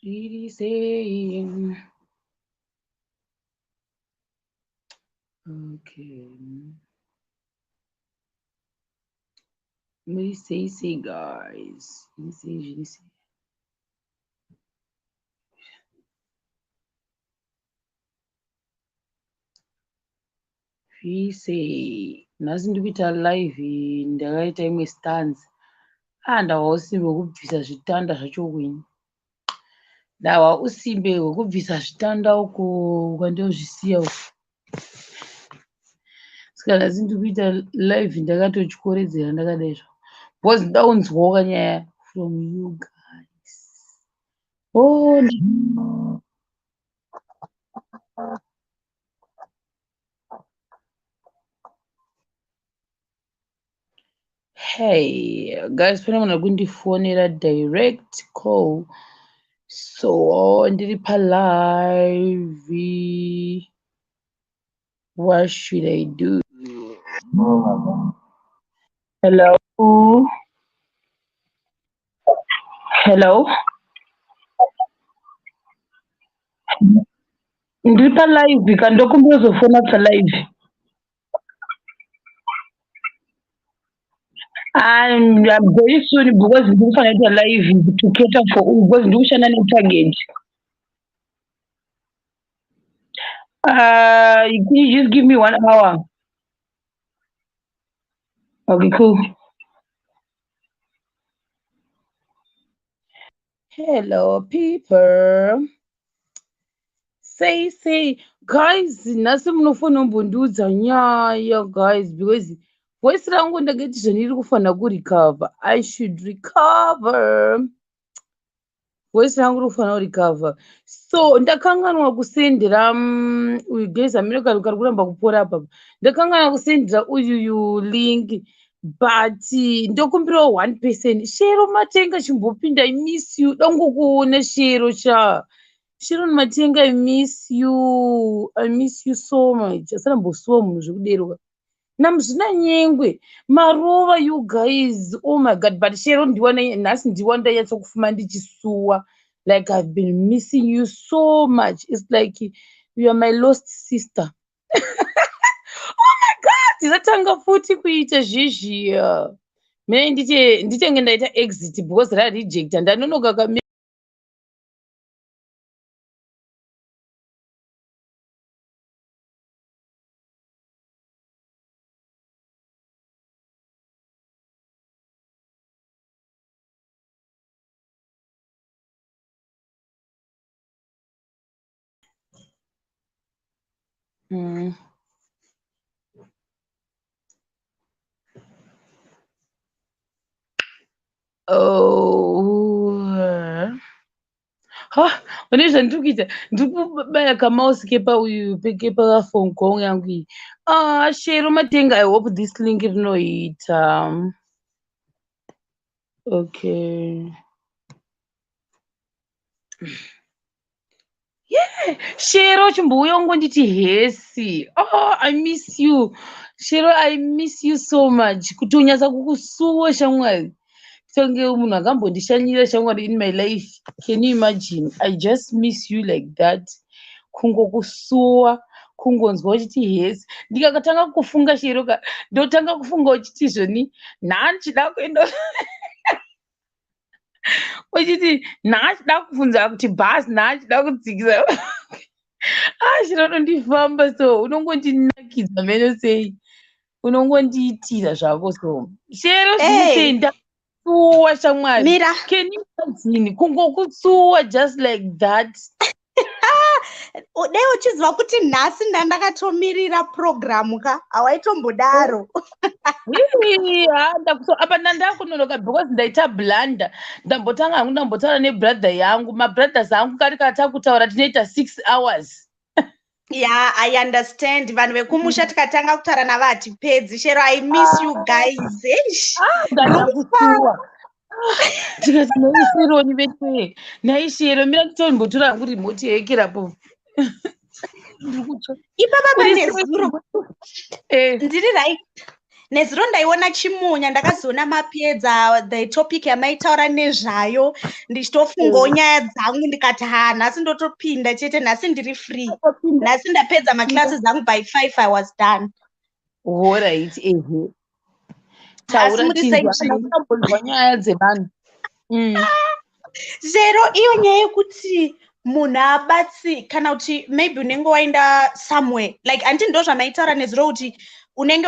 Really saying. Okay. Really say, guys. Really say. Really say. Nhasi ndiri kuita live ndakaita imwe stanzi. Ndahwa usimbe hwekubvisa zvitanda zvacho kwini. Ndahwa usimbe hwekubvisa zvitanda uko ukandozvisiya uko. Saka nhasi ndiri kuita live ndakatotyoredzera ndakadai zvo. Because ndoda kunzwawo kanyaya from you guys. Oh, hey guys, pane munhu kundifonera direct call, so ndiri palive. What should I do? Hello, hello, ndiri palive kandi ndokumbira kuzofona palive. I'm very soon because ndiri kufanira kuita live to cater for because ndiri kushanda netarget. Can you just give me 1 hour? Okay, cool. Hello, people. Say, guys, nhasi munofanira kumbondiudza nyaya, guys, because voice rangu ndakati zvandiri kufanira kurecover. I should recover. Voice rangu riri kufanira kurecover. So ndakanganwa kusendera uyu guys amene kari kuramba kupora apa. Ndakanganwa kusendera uyu link, but ndokumbirawo 1%. Shero Matenga chimbopinda, I miss you. Dangokuona Shero cha. Shiro Matenga, I miss you so much. Asana mbosuwa munhu zvekuderuka. Namuzvina nyengwe maruva, you guys, oh my god. But Shiro ndiwana nhasi ndiwanda yatsokufuma ndichisuwa. Like I've been missing you so much. It's like you are my lost sister. Oh my god, ndinatanga futi kuita zvezviya. Mene ndichenge ndaita exit because rarejecta ndanonoka kame. Une zvandiri kuita ndiri kubaya kamouse kepafone call yangu iyi. Shero Matenga, I hope this link rinoita. Okay. Yeah, Shero chimbouya ungonditi hesi. I miss you. Shero, I miss you so much. Kuti unyatsa kukusuwa shamwari. Tonge munhu akambondishanyira shamwari in my life. Can you imagine? I just miss you like that. Kungokusuwa, kungonzwa uchiti hesi. Ndikakatanga kufunga Shero ndotanga kufunga uchiti zvoni nhanchida kuenda uchiti nhanchida kufunza kuti bhasi nhanchida kudzikisa. Shiro nondifamba so unongondinakidza meno sei, unongondiitira zvako so. Shero zvinisei ndakutsuwa shamwari. Mira, can you imagine kungokutsuwa just like that? dai uchiziva kuti nhasi ndandakatomirira programu ka hawaitombodaro. Apa ndandakunonoka because ndaita blanda. Ndambotanga hangu ndambotaura nebrother yangu, mabrothers angu kari katakutaura tinoita 6 hours. Yeah, I understand. Vanhu vekumusha tikatanga kutaura navatipedzi. Shero, I miss you guys. Ndakutsuwa. Tikati naisheroni vete naishero mira nditombotora hangu remote yekerapo. Ipapa pane zuro ndiri nezuro ndaiona chimunya ndakazoona mapedza the topic yamaitaura nezvayo ndichitofungawo nyaya dzangu ndikati nhasi ndotopinda chete nhasi ndiri free nhasi ndapedza maclasses angu by 5 I was done. Alright, Asi muri same taura nyaya dzevanhu. Zero iyo nyaya yekuti munhu abatsi kana kuti maybe unenge waenda somewhere like anti ndo zvamaitaura nezuro kuti unenge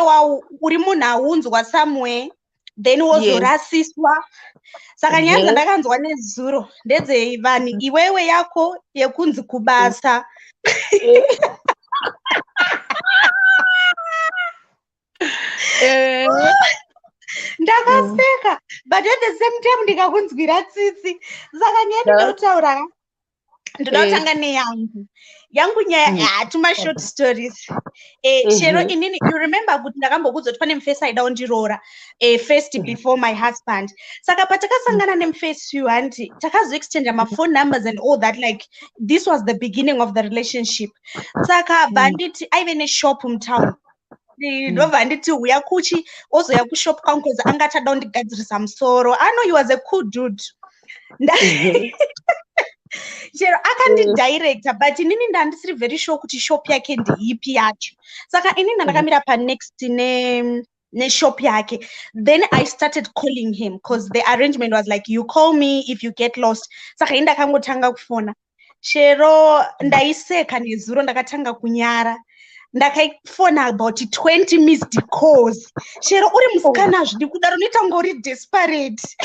uri munhu aunzwa somewhere then wozorasiswa. Saka nyaya dzandakanzwa nezuro ndedzevanhu iwewe yako yekunzi kubasa. Ndakaseka but at the same time ndikakunzwira tsitsi. Saka nyaya ndinotaura ndinotanga neyangu nyaya tuma short stories. Chero inini you remember kuti ndakambokuudza kuti pane mufesi aida kundiroora first before my husband. Saka patakasangana nemufesi uyu handi takazoexchange phone numbers and all that, like this was the beginning of the relationship. Saka banditi aive neshop mutown ndobva nditi uya kuchi ozoya kushop kwangu because anga achada kundigadzirisa musoro. I know he was a cool dude. Chero akandidirecta but inini ndandisiri very sure kuti shop yake ndeipi yacho. Saka inini ndakamira panext neshop yake. Then I started calling him because the arrangement was like you call me if you get lost. Saka ini ndakangotanga kufona. Chero ndaiseka nezuro ndakatanga kunyara. Ndakaifona about 20 missed calls. Chero uri musikana zvidi kudaro unoita kunge uri desperate.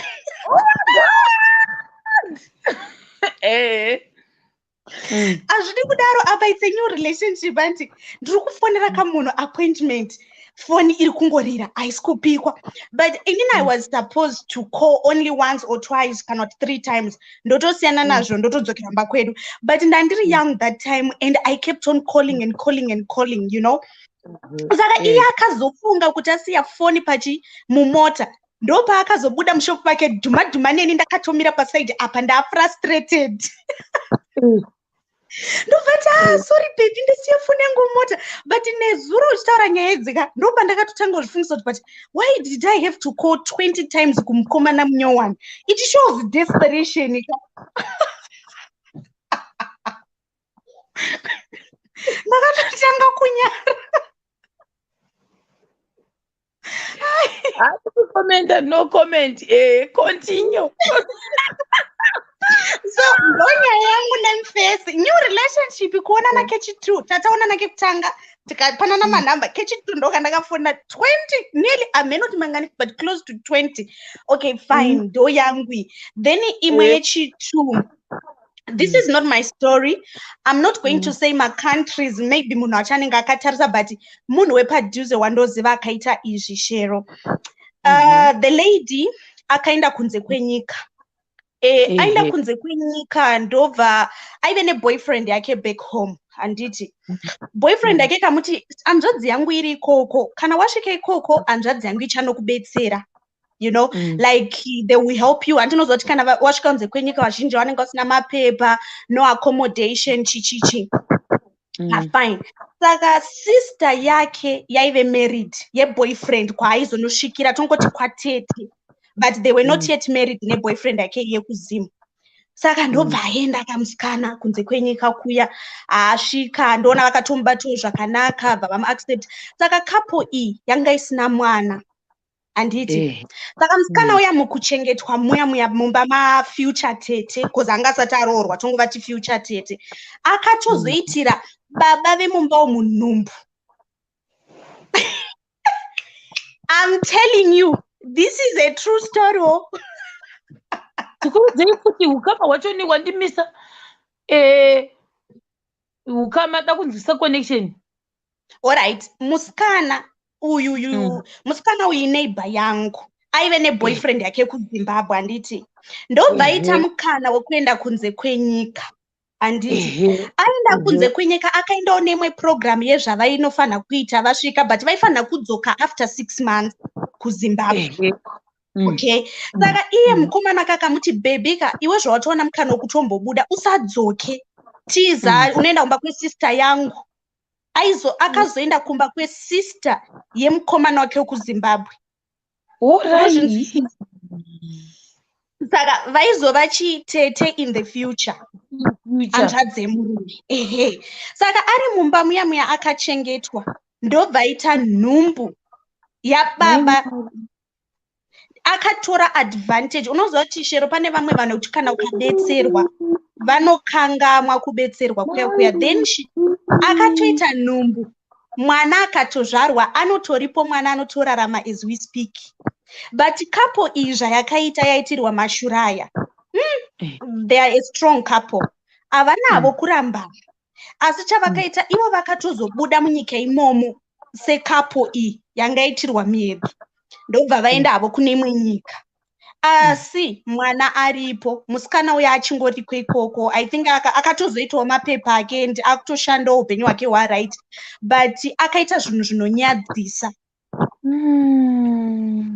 Azvidi kudaro apa it's a new relationship anti ndiri kufonera kamunhu appointment phone iri kungorira haisi kupikwa. But inini I was supposed to call only once or twice kana 3 times ndotosiyana nazvo ndotodzokera mba kwedu. But ndandiri young that time and I kept on calling and calling and calling, you know. Saka iye akazofunga kuti asiya phone mumota ndopa akazobuda mushopu pake dhuma neni ndakatomira paside apa ndafrustrated. Ndobvati sorry baby ndisiye phone yangu mumota. But nezuro uchitaura nyaya dzika ndopa ndakatotanga kuzvifungisa kuti but why did I have to call 20 times kumukomana munyowani? It shows desperation. Ndakatotanga kunyara. Comment and no comment. Continue. So ndonya yangu nemfesi new relationship kuonana kechitu tataonana kekutanga tikapanana manamba kechitu ndoka ndakafona 20 nearly amenoti mangani but close to 20. Okay fine ndo yangu. Then imwe yechitu. This is not my story. I'm not going to say my countries, maybe munhu achanenge akatarisa but munhu wepadhuze wandoziva akaita izvi Shero. The lady akaenda kunze kwenyika. Aenda kunze kwenyika ndobva aive neboyfriend yake back home. Handiti boyfriend yake kamuti hanzvadzi yangu iri ikoko, kana wasvika ikoko hanzvadzi yangu ichanokubetsera. You know, like they will help you. Andinozwa kuti kana wasvika kunze kwenyika vazhinji vanenge vasina mapepa, no accommodation chichichi. Fine. Saka sister yake yaive married yeboyfriend kwaaizonosvikira tongoti kwatete. But they were not yet married neboyfriend yake yekuzimu. Saka ndobva aenda kamusikana kunze kwenyika kuya asvika ndoona vakatomubatawo zvakanaka bva accept. Saka couple iyi yanga isina mwana. Anditi saka musikana uya mukuchengetwa muya mumba mafuture tete because anga asati aroorwa tongova ti future tete akatozoitira baba vemumba umunhumbu. I'm telling you this is a true story. Tikuudzei kuti ukama wacho ni wandimisa ukama takunzwisa connection. Alright, musikana uyu neighbor yangu aive neboyfriend yake kuZimbabwe. Anditi ndobva aita mukana wekuenda kunze kwenyika. Anditi aenda kunze kwenyika akaendawo nemwe program yezvavainofanira kuita vasvika but vaifanira kudzoka after 6 months kuZimbabwe. Okay, saka iye mukomana kakamuti bebika iwe zvawatoona mukana wekutombobuda usadzoke tiza unoenda kumba kwesister yangu. akazoenda kumba kwesister yemukomana wake wekuzimbabwe. Alright. Saka vaizova chitete in the future. Hanzvadzi yemurume. Ehe. Saka ari mumba muya muya akachengetwa, ndobvaita nhumbu yababa. Akatora advantage. Unoziva kuti chero pane vamwe vanhu kuti kana ukabetserwa vanokangamwa kubetserwa kuya. Then akatoita nhumbu. Mwana akatozvarwa, anotoripo mwana anotorarama as we speak. But couple iyi zvayakaita yaitirwa mashuraya. They are a strong couple. Havanavo kuramba. Asi chavakaita ivo vakatozobuda munyika imomo secouple iyi yangaitirwa miedu. Ndobva vaenda havo kune imwe nyika. Asi mwana aripo, musikana uya achingoriko ikoko. I think akatozoitawo mapepa ake and akutoshandawo upenyu hwake hwaright. But akaita zvinhu zvinonyadzisa.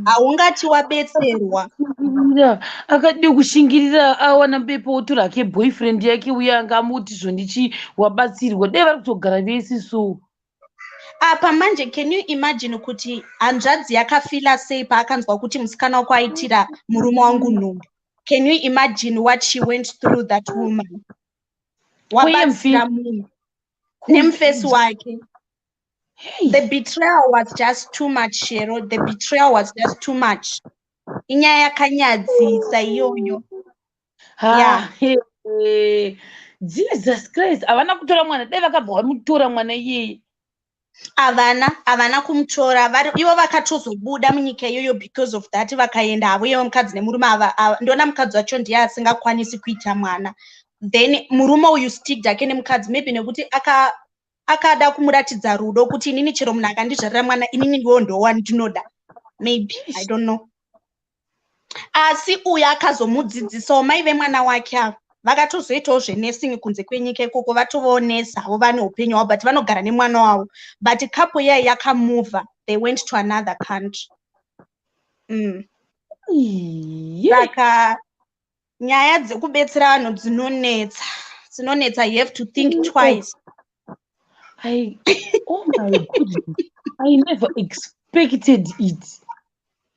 Haungati wabetserwa. Akade kushingirira awana bepoto rake boyfriend yake uya angamuti zvondichi wabatsirwa. Dai vari kutogara vese so. Apa manje, can you imagine kuti hanzvadzi yakafila sei paakanzwa kuti musikana wako aitira murume wangu nhumbu? Can you imagine what she went through, that woman? Wabatsira munhu nemufesi wake. The betrayal was just too much, Cheryl. The betrayal was just too much. Inyaya yakanyadzisa iyoyo. Yeah. Jesus Christ. Havana kutora mwana. Dai vakabva vamutora mwana iyeye. Havana kumutora. Ivo vakatozobuda munyika iyoyo because of that. Vakaenda havo ivo mukadzi nemurume ava. Ndona mukadzi wacho ndiye asingakwanisi kuita mwana. Then murume uyu sticked ake nemukadzi, maybe nekuti akada kumuratidza rudo kuti inini chero munhu akandizvarira mwana inini ndiwo ndowandinoda. Maybe, I don't know. Asi uyu akazomudzidzisawo mai vemwana wake avo. Vakatozoitawo zvenursing kunze kwenyika ikoko, vatovawo nesi havo vane upenyu hwavo, but vanogara nemwana wavo. But couple yai yakamova, they went to another country. Saka nyaya dzekubetsera vanhu dzinonetsa. You have to think twice. Oh my goodness. I never expected it.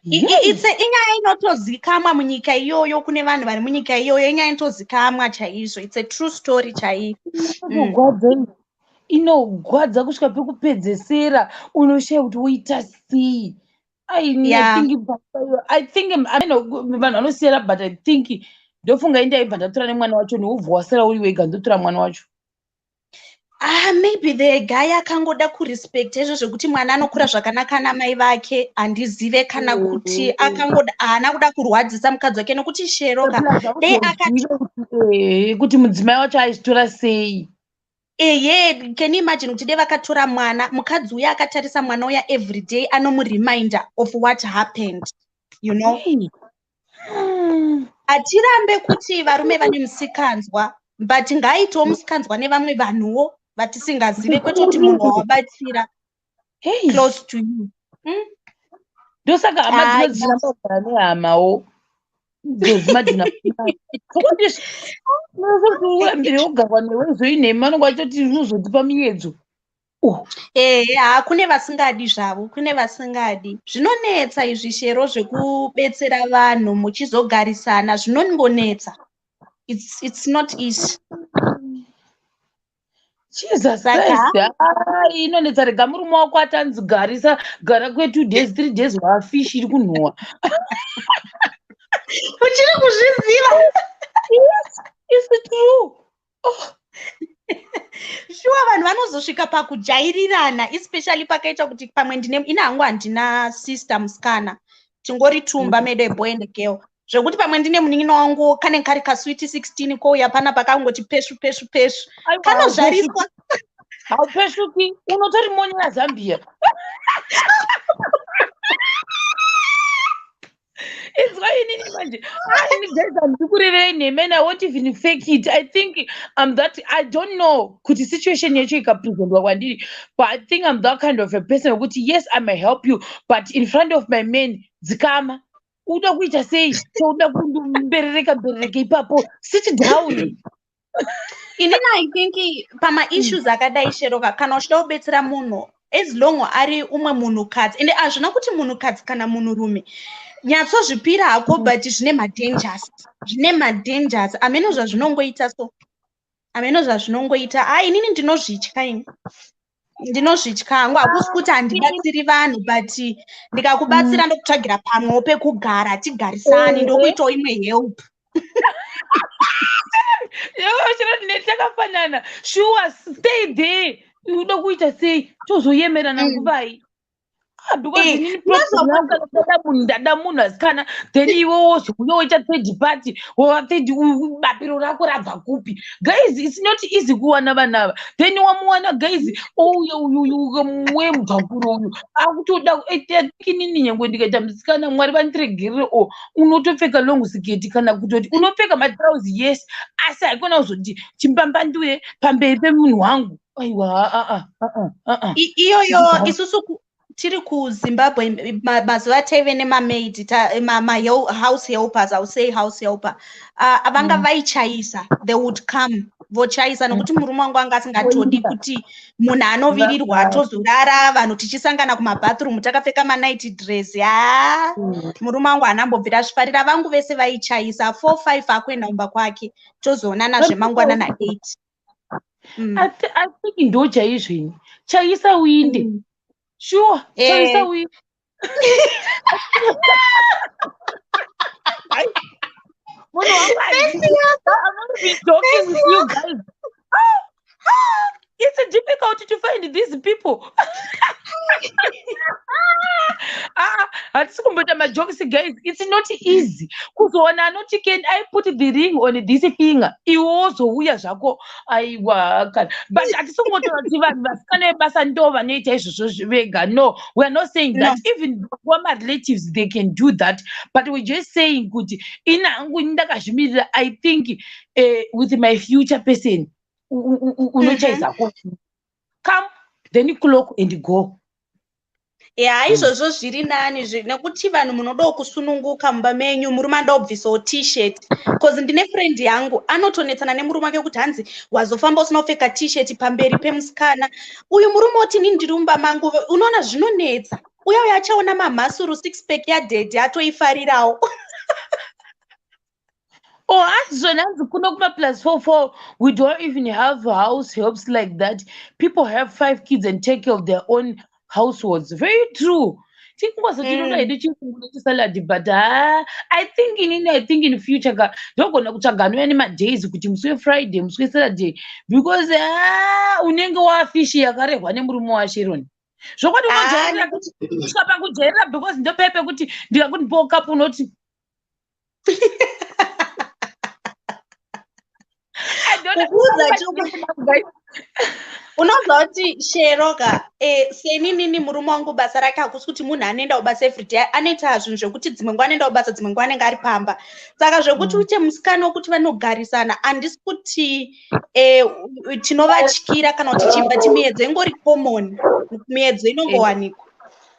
Inyaya inotozikamwa munyika iyoyo, kune vanhu vari munyika iyoyo, inyaya inotozikamwa chaizvo. It's a true story chaiyo. Inogwadza kusvika pekupedzesera, unoshaya kuti woita sei. I think vanhu vanosiyana, but I think ndofunga indaibva ndatora nemwana wacho neuvhu wasara uri wega ndotora mwana wacho. Maybe the guy akangoda kurespect izvo zvekuti mwana anokura zvakanaka namai vake, handizive kana kuti akangoda haana kuda kurwadzisa mukadzi wake nekuti Sheroka dei akati kuti mudzimai wacho aitora sei. Can you imagine kuti dei vakatora mwana, mukadzi uya akatarisa mwana uya every day anomureminder of what happened, you know. Hatirambe kuti varume vane musikanzwa, but ngaaitewo musikanzwa nevamwe vanhuwo vatisingazive, kwete kuti munhu wawabatsira close to you. Ndosaka hama dzinoziramba kugara nehamawo. Urambire wogarwa newe zoinhema vanonga vachitoti unozotipa miedzo. Kune vasingadi zvavo, kune vasingadi. Zvinonetsa izvi Shero zvekubetsera vanhu muchizogarisana, zvinongonetsa. It's not easy. Jesus Christ. Inonetsa, rega murume wako atanzi garisa, gara kwe 2 days 3 days wafishi iri kunhuhwa. Uchiri kuzviziva? Yes, it's true. Shuwa vanhu vanozosvika pakujairirana, especially pakaita kuti pamwe ina hangu handina sister musikana, tingori tumba made a boy and a girl. Zvekuti pamwe ndine munin'ina wangu kane kari kaswiti 16 kouya pana pakangoti peshu kanozvariswa. Haupeshuki, unotori monyera Zambia. It's why you need manje. I won't even fake it. I think I'm that. I don't know. Could the situation but I think I'm that kind of a person. Yes, I may help you, but in front of my men, zikama. Uda kuita say, so uda kundu bereka ipapo. Sit down. inini I think pama-issues akadai Sheroka kana uchida kubetsera munhu as long ari umwe munhukadzi ende hazvina kuti munhukadzi kana munhurume nyatsozvipira hako but zvine madangers ameno zvazvinongoita so ameno zvazvinongoita inini ndinozvitya hangu hakusi kuti handibatsiri vanhu but ndikakubatsira ndokutsvagira pamwewo pekugara tigarisani ndokuitawo imwe help takafanana sure stay there unoda kuita sei tozoyemerana nguvai because inini problem yangu munhu ndada munhu asikana then iwewo zvouyoita third party bapiro rako rabva kupi guys it's not easy kuwana vanava then wamuwana guys mwe mugakuru uyu akutoda inini nyangwe ndikaita musikana mwari vandiregerere unotopfeka long sketi kana kutoti unopfeka matrausi yes asi haikona kuzoti chimbambanduye pamberi pemunhu wangu aiwa iyoyo isusu tiri kuZimbabwe mazuva ataive nemamaid house helpers, I would say house helper vanga vaichaisa they would come vochaisa nokuti murume wangu anga asingatodi kuti munhu anovirirwa tozorara vanhu tichisangana kumabathroom takapfeka manight dress murume wangu hanambobvira zvifarira vangu vese vaichaisa 4-5 akuenda kumba kwake tozoonana zvemangwana na8 I think ndo chaizvini chaisa winde sure chaisa winde I'm not be joking with you guys. It's difficult to find these people. Jokes, guys, it's not easy. Can I put the ring on this finger? You also we are Jaco. I work, but at some point, no, we're not saying that. Even former relatives they can do that, but we're just saying good. I think with my future person. Come, then you cloak and go. Izvozvo zviri nani nekuti vanhu munodawo kusununguka mumba menyu murume andobvisawo t-shirt cause ndine friend yangu anotonetsana nemurume wake kuti hanzi wazofamba usina kupfeka t-shirt pamberi pemusikana uyu murume oti nini ndiri mumba mangu unoona zvinonetsa uya achaona mamhasuru 6-pack yadhedhe atoifarirawo. +44 we don't even have house helps like that. People have 5 kids and take care of their own households. Very true. But I think in future days Friday Saturday because unenge wafishi yakarehwa nemurume waSharon kujairira because ndopepe kuti ndikakuti pokapu unoti unonzwa kuti Sheroka seninini murume wangu basa rake hakusi kuti munhu anoenda kubasa everyday anoita zvinhu zvekuti dzimwe nguva anoenda kubasa dzimwe nguva anenge ari pamba saka zvekuti uite musikana wokuti vanogarisana handisi kuti tinovatyira kana kuti chibva miedzo ingori common miedzo inongowanikwa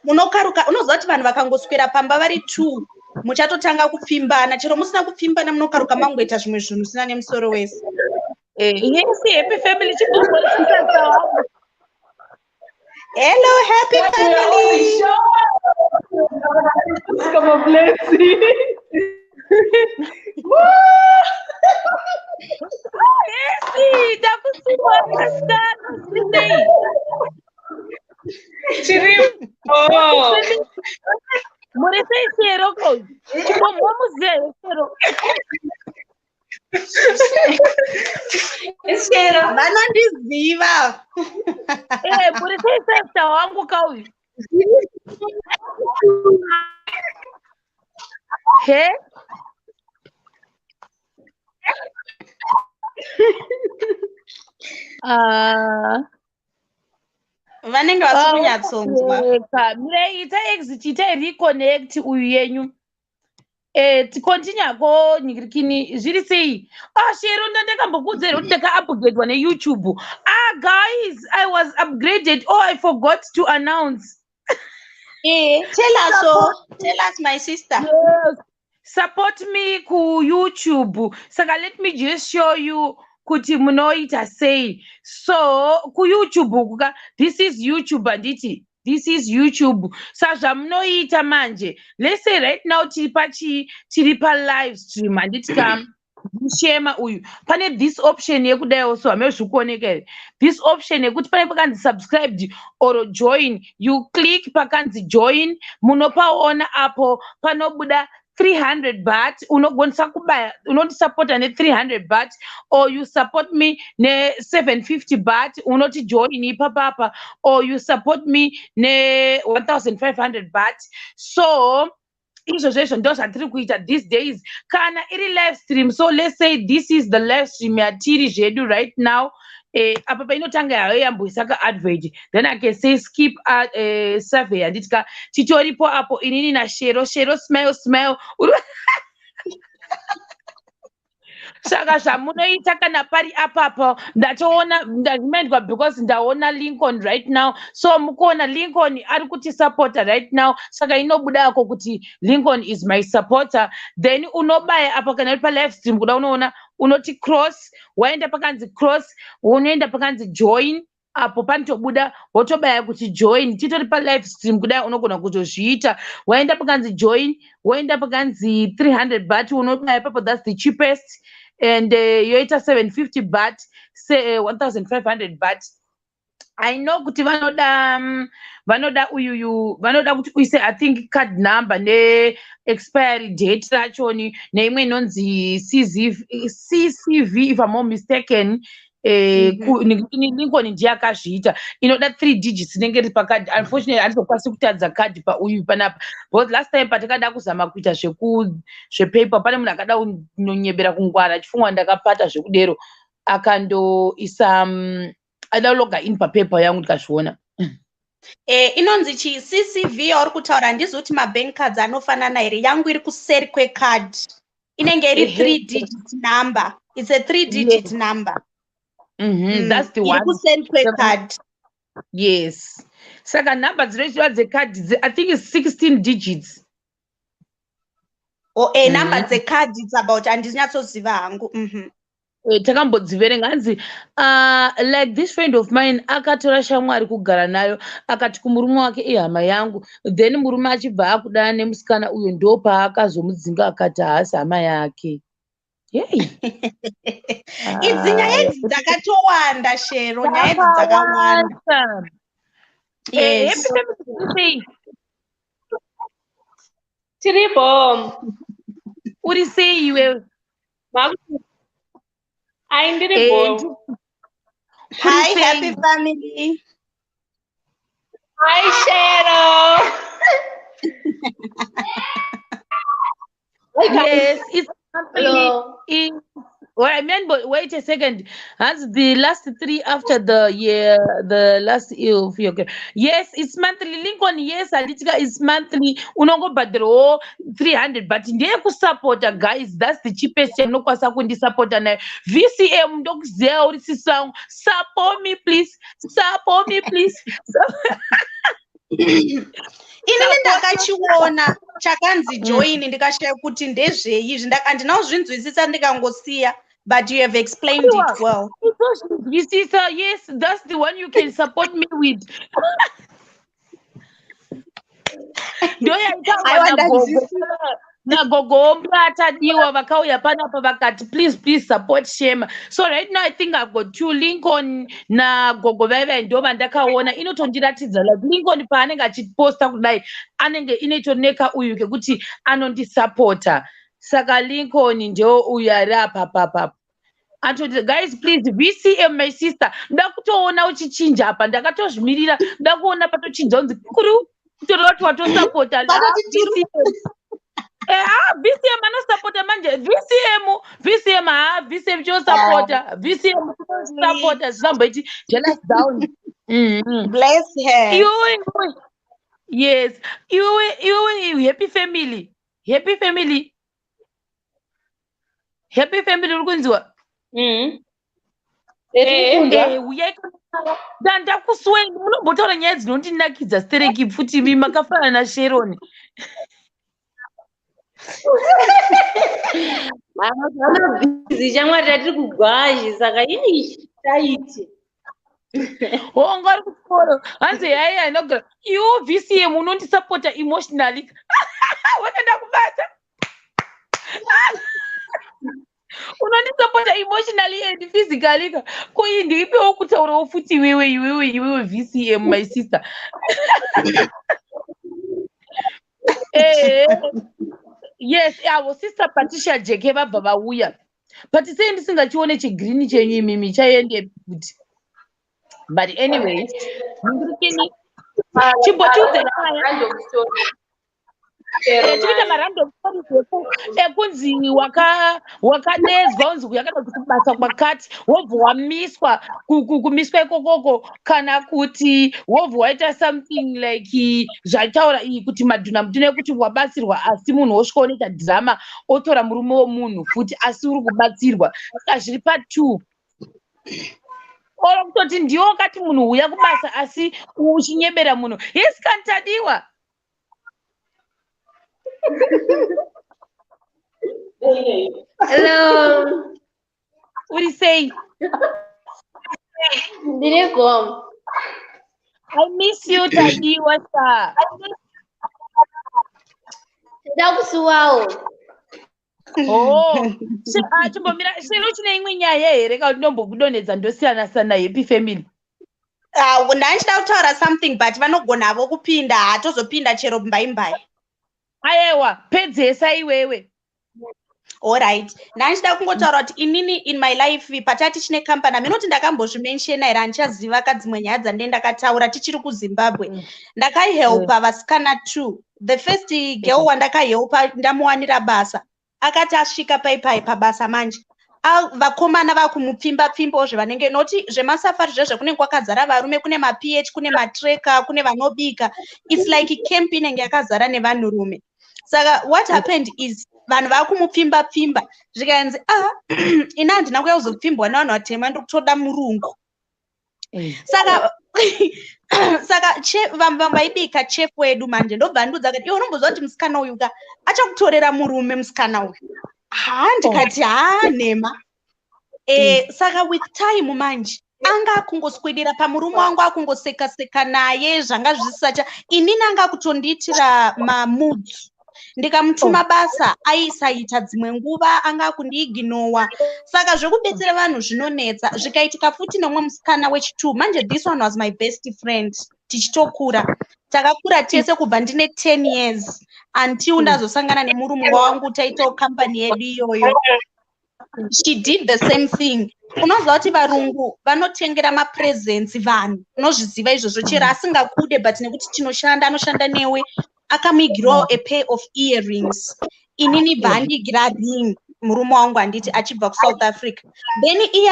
munokaruka unonzwa kuti vanhu vakangoswera pamba vari 2 muchatotanga kupfimbana chero musina kupfimbana munokaruka mangoita zvimwe zvinhu usina nemusoro wese. Happy family. Hello, happy family. Come on, bless you. Vanondiziva. wangu kauyu. He? Vanenge vasinyatsonzwa. Ita exit ita reconnect uyu yenyu. Continue go nyirikini zviri sei Shero ndakambokudza kuti ndaka-upgradewa neYouTube. Guys, I was upgraded. I forgot to announce. Tell us my sister. Yes. Support me ku YouTube. Saka let me just show you kuti munoita sei. So kuYouTube kuka, this is YouTube anditi. This is YouTube. Sazvamunoita manje. Let's say right now tiri pa live stream anditi kam. Shema uyu. Pane this option yekudai also amezvikuoneka here. This option yekuti pane pakanzi subscribed or join. You click pakanzi join. Munopaona apo panobuda 300 baht, unogonisa kubaya, unoti support ne 300 baht, or you support me ne 750 baht, unoti join ipapa, or you support me ne 1500 baht. So izvozvo ndo zvatiri kuita these days. Kana iri live stream, so let's say this is the live stream yatiri zvedu right now. Apa painotanga yayo yamboisaka advert, then I can say skip survey anditika titoripo apo inini na shero smile saka zvamunoita kana pari apapo ndatoona ndazimendwa because ndaona Lincoln right now, so mukuona Lincoln ari kuti supporter right now, saka inobuda ako kuti Lincoln is my supporter. Then unobaya apa kana uri pa live stream kuda unoona unoti cross, waenda pakanzi cross, unoenda pakanzi join, apo panotobuda wotobaya kuti join. Titori pa live stream kudai unogona kutozviita, waenda pakanzi join, waenda pakanzi 300 baht unobaya papo, that's the cheapest, and yoita 750 baht, say 1500 baht. I know kuti vanoda uyuyu vanoda kuti uise I think card number ne expiry date rachoni neimwe inonzi CCV if I'm not mistaken. Lincoln ndiye akazviita, inoda 3 digits inenge iri pakadhi. Unfortunately handizokwanisi kutadza kadhi pauyu panapa, because last time patakada kuzama kuita zvepaper pane munhu akada kunonyebera kungwara achifungwa ndakapata zvekudero akandoisa ada loga in papepa yangu ndikazviona. Inonzi chi CCV yauri kutaura handizoti mabank cards anofanana here. Yangu iri kuseri kwecard inenge iri 3 digit number. It's a 3 digit number. That's the one. Iri kuseri card. Yes. Saka number dzinoitwa dzecard I think it's 16 digits. Or number dzecard it's about handizonyatsoziva hangu. Takambodziverenga hanzi like this friend of mine akatora shamwari ari kugara nayo akati kumurume wake ihama yangu, then murume achibva akudana nemusikana uyo ndo paakazomudzinga akati haasi hama yake. Idzi nyaya idzi dzakatowanda shero, nyaya idzi dzakawanda. Yes. Tiripo. Uri sei iwe? I didn't. Hi, happy family. Hi, Cheryl. Yes, it's monthly. Well, I mean, but wait a second. That's the last 3 after the year, the last year of your career. Yes, it's monthly. Lincoln, yes, Alitika is monthly. Unongo badro 300, but ndiye kusupporta guys. That's the cheapest. No kwasa kundi supporta na VCM dog zea urisi song. Support me, please. Support me, please. Inini ndakachiona chakanzi join ndikashaya kuti ndezvei izvi handinazvinzwisisa ndikangosiya, but you have explained it well. You see, sir, yes, that's the one you can support me with. Nagogo atadiwa vakauya panapa vakati please support Shema. So right now I think I've got 2 Lincoln na gogo vaiva ndo vandakaona inotondiratidza like Lincoln paanenge achiposta kudai anenge inotoneka uyu kekuti anondisupporta, saka Lincoln ndio uyu ari apa. Antoti guys please VCM my sister, ndakutoona uchichinja apa, ndakatozvimirira ndakuona patochinja unzi kuru toroti watosupporta VCM anosupporta manje VCM cho supporta VCM supporta somebody jealous down. Bless her. You happy family ukunzwa ndandakusweni munombotaura nyaya dzinondinakidza stereki futi makafanana na Sharon. Busy chamwa tati kugwaji saka taiti. Ungari kuchikoro hanzi yaiya inogara iwo VCM unondisapota emotionally wakaenda kubata unondisapota emotionally and physically ko iyi ndeipewo kutaurawo futi iwewe VCM my sister. Yes, avo sister Patricia Jeke vabva vauya but sei ndisingachione chigreen chenyu imimi chaende kuti but anyway ndikini chimbotiudzai tikuita marandom stories ekunzi wakadedzwa unzi yakada kubasa kwakati wobva wamiswa kumiswa ikokoko kana kuti wobva waita something like zvataura iyi kuti madhuna mutune ekuti wabatsirwa asi munhu wosvika unoita dhirama otora murume womunhu futi asi uri kubatsirwa saka zviri pa2 oro kutoti ndiwo wakati munhu uya kubasa asi uchinyebera munhu yes kantadiwa. Hello. What do you say? Direko. I miss you, Tadiwa sir. Ndakusuwawo. Oh, chimbomira chino chine imwe nyaya here kana ndombokudonedza ndosiyana happy family. Ndachida kutaura something but vanogonavo kupinda hatozopinda chero mbaimbai. Aiwa pedzesa iwewe. Alright, ndachida kungotaura kuti inini in my life patati chine company aminoti ndakambozvimenshena here handichaziva kadzimwe nyaya dzandee ndakataura tichiri kuZimbabwe. Ndakahelpa vasikana 2. The first girl wandakahelpa ndamuwanira basa akati asvika paipai pabasa manje vakomana vakumupfimba-pfimbawo zvevanenge noti zvemasafari zvezvo kunenge kwakazara varume kune maPH kune matreka kune vanobika it's like camp inenge yakazara nevanhurume. Saka what happened is vanhu vakumupfimba-pfimba zvikanzi ina handina kuya kuzopfimbwa navanhu vatema ndokutoda murungu. Saka vaibika chef wedu manje ndobva ndudza akati iwe unomboziva kuti musikana uyu ka achakutorera murume musikana uyu ndikati nema. Saka with time manje anga akungoswedera pamurume wangu akungoseka-seka naye zvanga zvisisacha inini anga akutondiitira mamoods ndikamutuma basa aisaita dzimwe nguva anga akundiiginowa. Saka zvekubetsera vanhu zvinonetsa zvikaitika futi nomwe musikana wechi2 manje this one was my best friend tichitokura takakura tese kubva ndine 10 years until ndazosangana nemurume wangu taitawo company yedu iyoyo. She did the same thing. Unoziva kuti varungu vanotengera mapresents vanhu unozviziva izvozvo chero asingakude but nekuti tinoshanda anoshanda newe akamuigirawo a pair of earrings inini bhandigira ring murume wangu handiti achibva kuSouth Africa then iye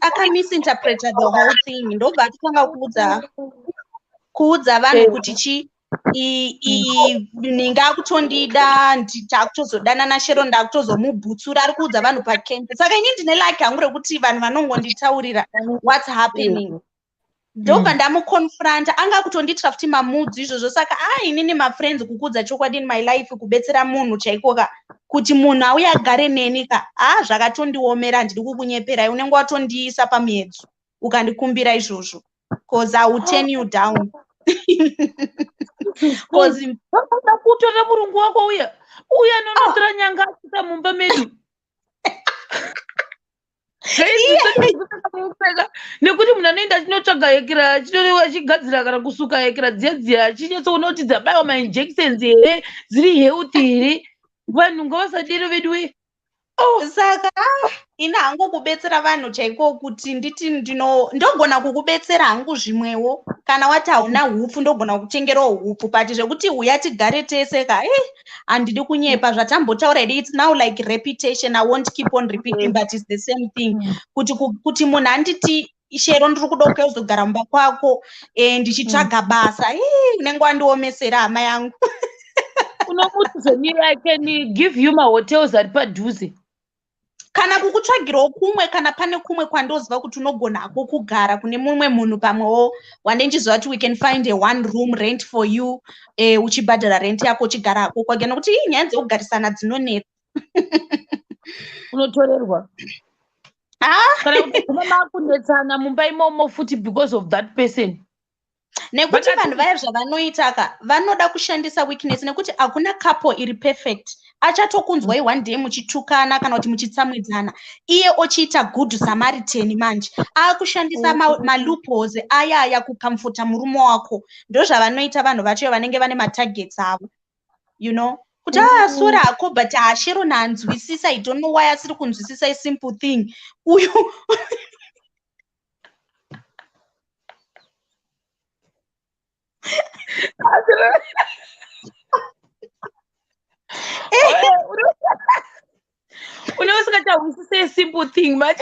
akamisinterpreta the whole thing ndobva atitanga kuudza vanhu kuti ninga akutondida takutozodana chero ndakutozomubutsura ari kuudza vanhu pacamp. Saka ini ndine like hangu rekuti vanhu vanongonditaurira what's happening ndobva ndamuconfronta anga akutonditira futi mamudzi izvozvo. Saka inini mafriends kukuudza chokwadi in my life kubetsera munhu chaikoka kuti munhu auya agare neni ka zvakatondiomera handidi kukunyeperai unenge watondiisa pamuedzu ukandikumbira izvozvo cause I will turn you down. Kutora murungu wako uya nonotora nyanga asvika mumba medu nekuti munhu anoenda achinotsvaga hekira achigadzira kana kusuka hekira dziya achinyatsoona kuti dzabaiwa mainjections here dziri healthy here vanhu ngavasadero vedu we. Saka ina hangu kubetsera vanhu chaiko kuti nditi ndogona kukubetsera hangu zvimwewo kana wati hauna hupu ndogona kutengerawo hupu but zvekuti uya tigare tese ka handidi kunyepa zvatambotaura it's now like reputation. I won't keep on repeating but it's the same thing kuti munhu handiti shero ndiri kuda kuzogara mumba kwako ndichitsvaga basa unenge wandiomesera hama yangu. Unomuti zvemiri I can give you mahotels ari padhuze. kana kukutsvagirawo kumwe kana pane kumwe kwandoziva kuti unogona hako kugara kune mumwe munhu pamwewo wandenchiziva kuti we can find a one room rent for you uchibhadhara rent yako uchigara hako kwage nokuti nyaya dzekugarisana dzinonetsa unotorerwa kana kuti kuma makunetsana mumba imomo futi because of that person nekuti vanhu vaya zvavanoitaka vanoda kushandisa weakness nekuti hakuna couple iri perfect achatokunzwai one day muchitukana kana kuti muchitsamwidzana iye ochiita good samaritan manje aakushandisa maloopholes aya kukamfuta murume wako ndo zvavanoita vanhu vacho vanenge vane matargets avo you know kuti sora hako but ashero nanzwisisa I don't know why asiri kunzwisisa simple thing uyu unousingachahwisise simple thing but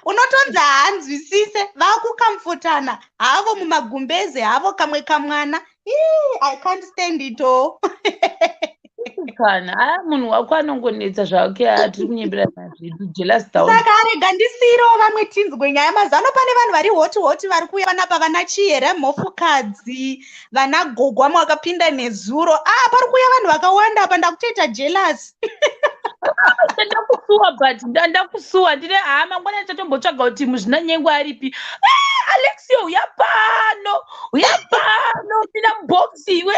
unotonza haanzwisise vakukamfutana havo mumagumbeze havo kamwe kamwana I can't stand it all kana munhu wako anongonetsa zvake atiri kunyemberana zvedu jealous down saka arega ndisirawo vamwe tinzwe nyaya mazano pane vanhu vari hoti vari kuuya vanapa vana chiyere mhofukadzi vana gogwamo vakapinda nezuro pari kuuya vanhu vakawanda apa ndakutoita jealous ndakusuwa but ndakusuwa ndine mangwana ndichatombotsvaga kuti muzvina nyengo aripi Alexio uya pano pina muboxi iwe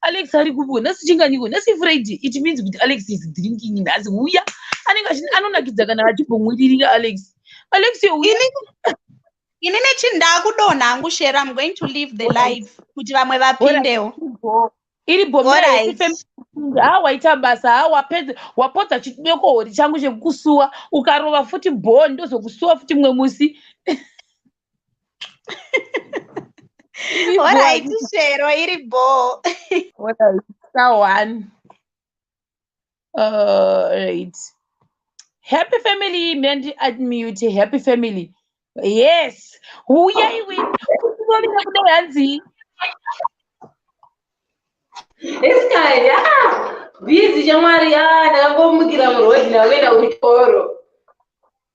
Alex ari kupo nasi chinganiko nasi Friday it means kuti Alex is drinking nasi uya anenge anonakidza kana achibomwiririra Alexio ini nechindakudonha hangu share I'm going to live the life kuti vamwe vapindewo iri waita basa wapodza chidokohori changu chekukusuwa ukarova futi bho ndozokusuwa futi mwe musi alright shero iri bho one right happy family mendi admute happy family yes uyaiwe unomina kudai hanzi esikari busy chamwari ndakambomukira murodhi ndakuenda kuchikoro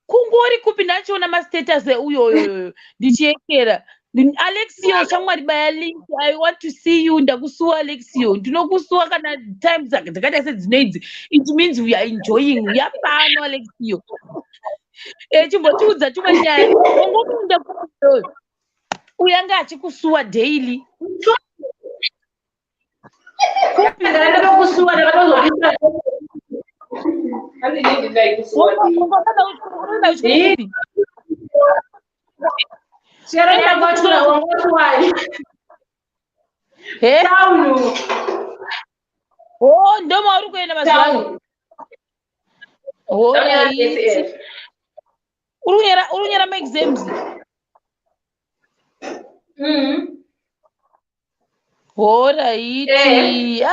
kungori kupi ndachiona mastatus euyoyoyo ndichiekera Alexio shamwari baya link I want to see you ndakusuwa Alexio ndinokusuwa kana times dzakaita sedzinoidzi it means we are enjoying uya pano Alexio chimbotiudza chimwe nyaya ongokunda uya nga achikusuwa daily ndakatokusuwa ndakatozovisa chero ndakatuna wangotuwai taunu ndoma uri kuenda mazuva urunyera maexams alright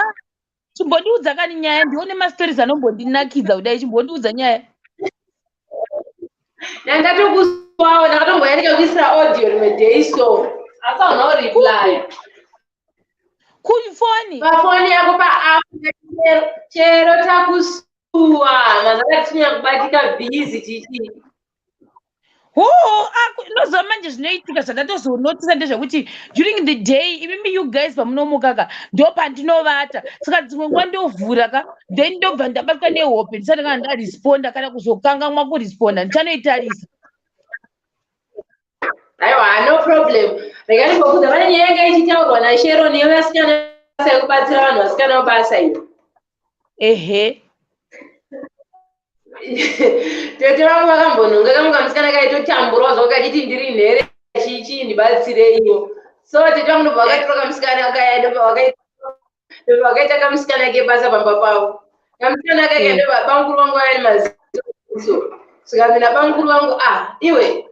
chimbondiudza kani nyaya ndione mastories anombondinakidza kudai chimbondiudza nyaya ndandatokusuwawo ndakatomboya ndikakuisira audio rimwe day so asaona reply kufoni pafoni yako chero takusuwa mazakatinya kubatika busy chichi nozva manje zvinoitika zvandatozonotisa ndezvekuti during the day imimi you guys pamunomukaka ndo pandinovata saka dzimwe nguva ndovhura ka then ndobva ndabatwa nehope ndisati kana ndaresponda kana kuzokangamwa kuresponda ndichanoitarisa aiwa no problem rega ndimbokuudza pane nyaya yanga ichitaurwa nasharon yevasikana basa yekubatsira vanhu vasikana mabasa iyo ehe tete vangu vakambonhonga kamwe kamusikana kaitotamburawo zvakachiti ndiri nhere chichi ndibatsireiwo so tete vangu ndobva vakatora kamusikana vakaita kamusikana kebasa pamba pavo kamusikana kake ndobva banguru vangu vane maziso sikapinda banguru vangu iwe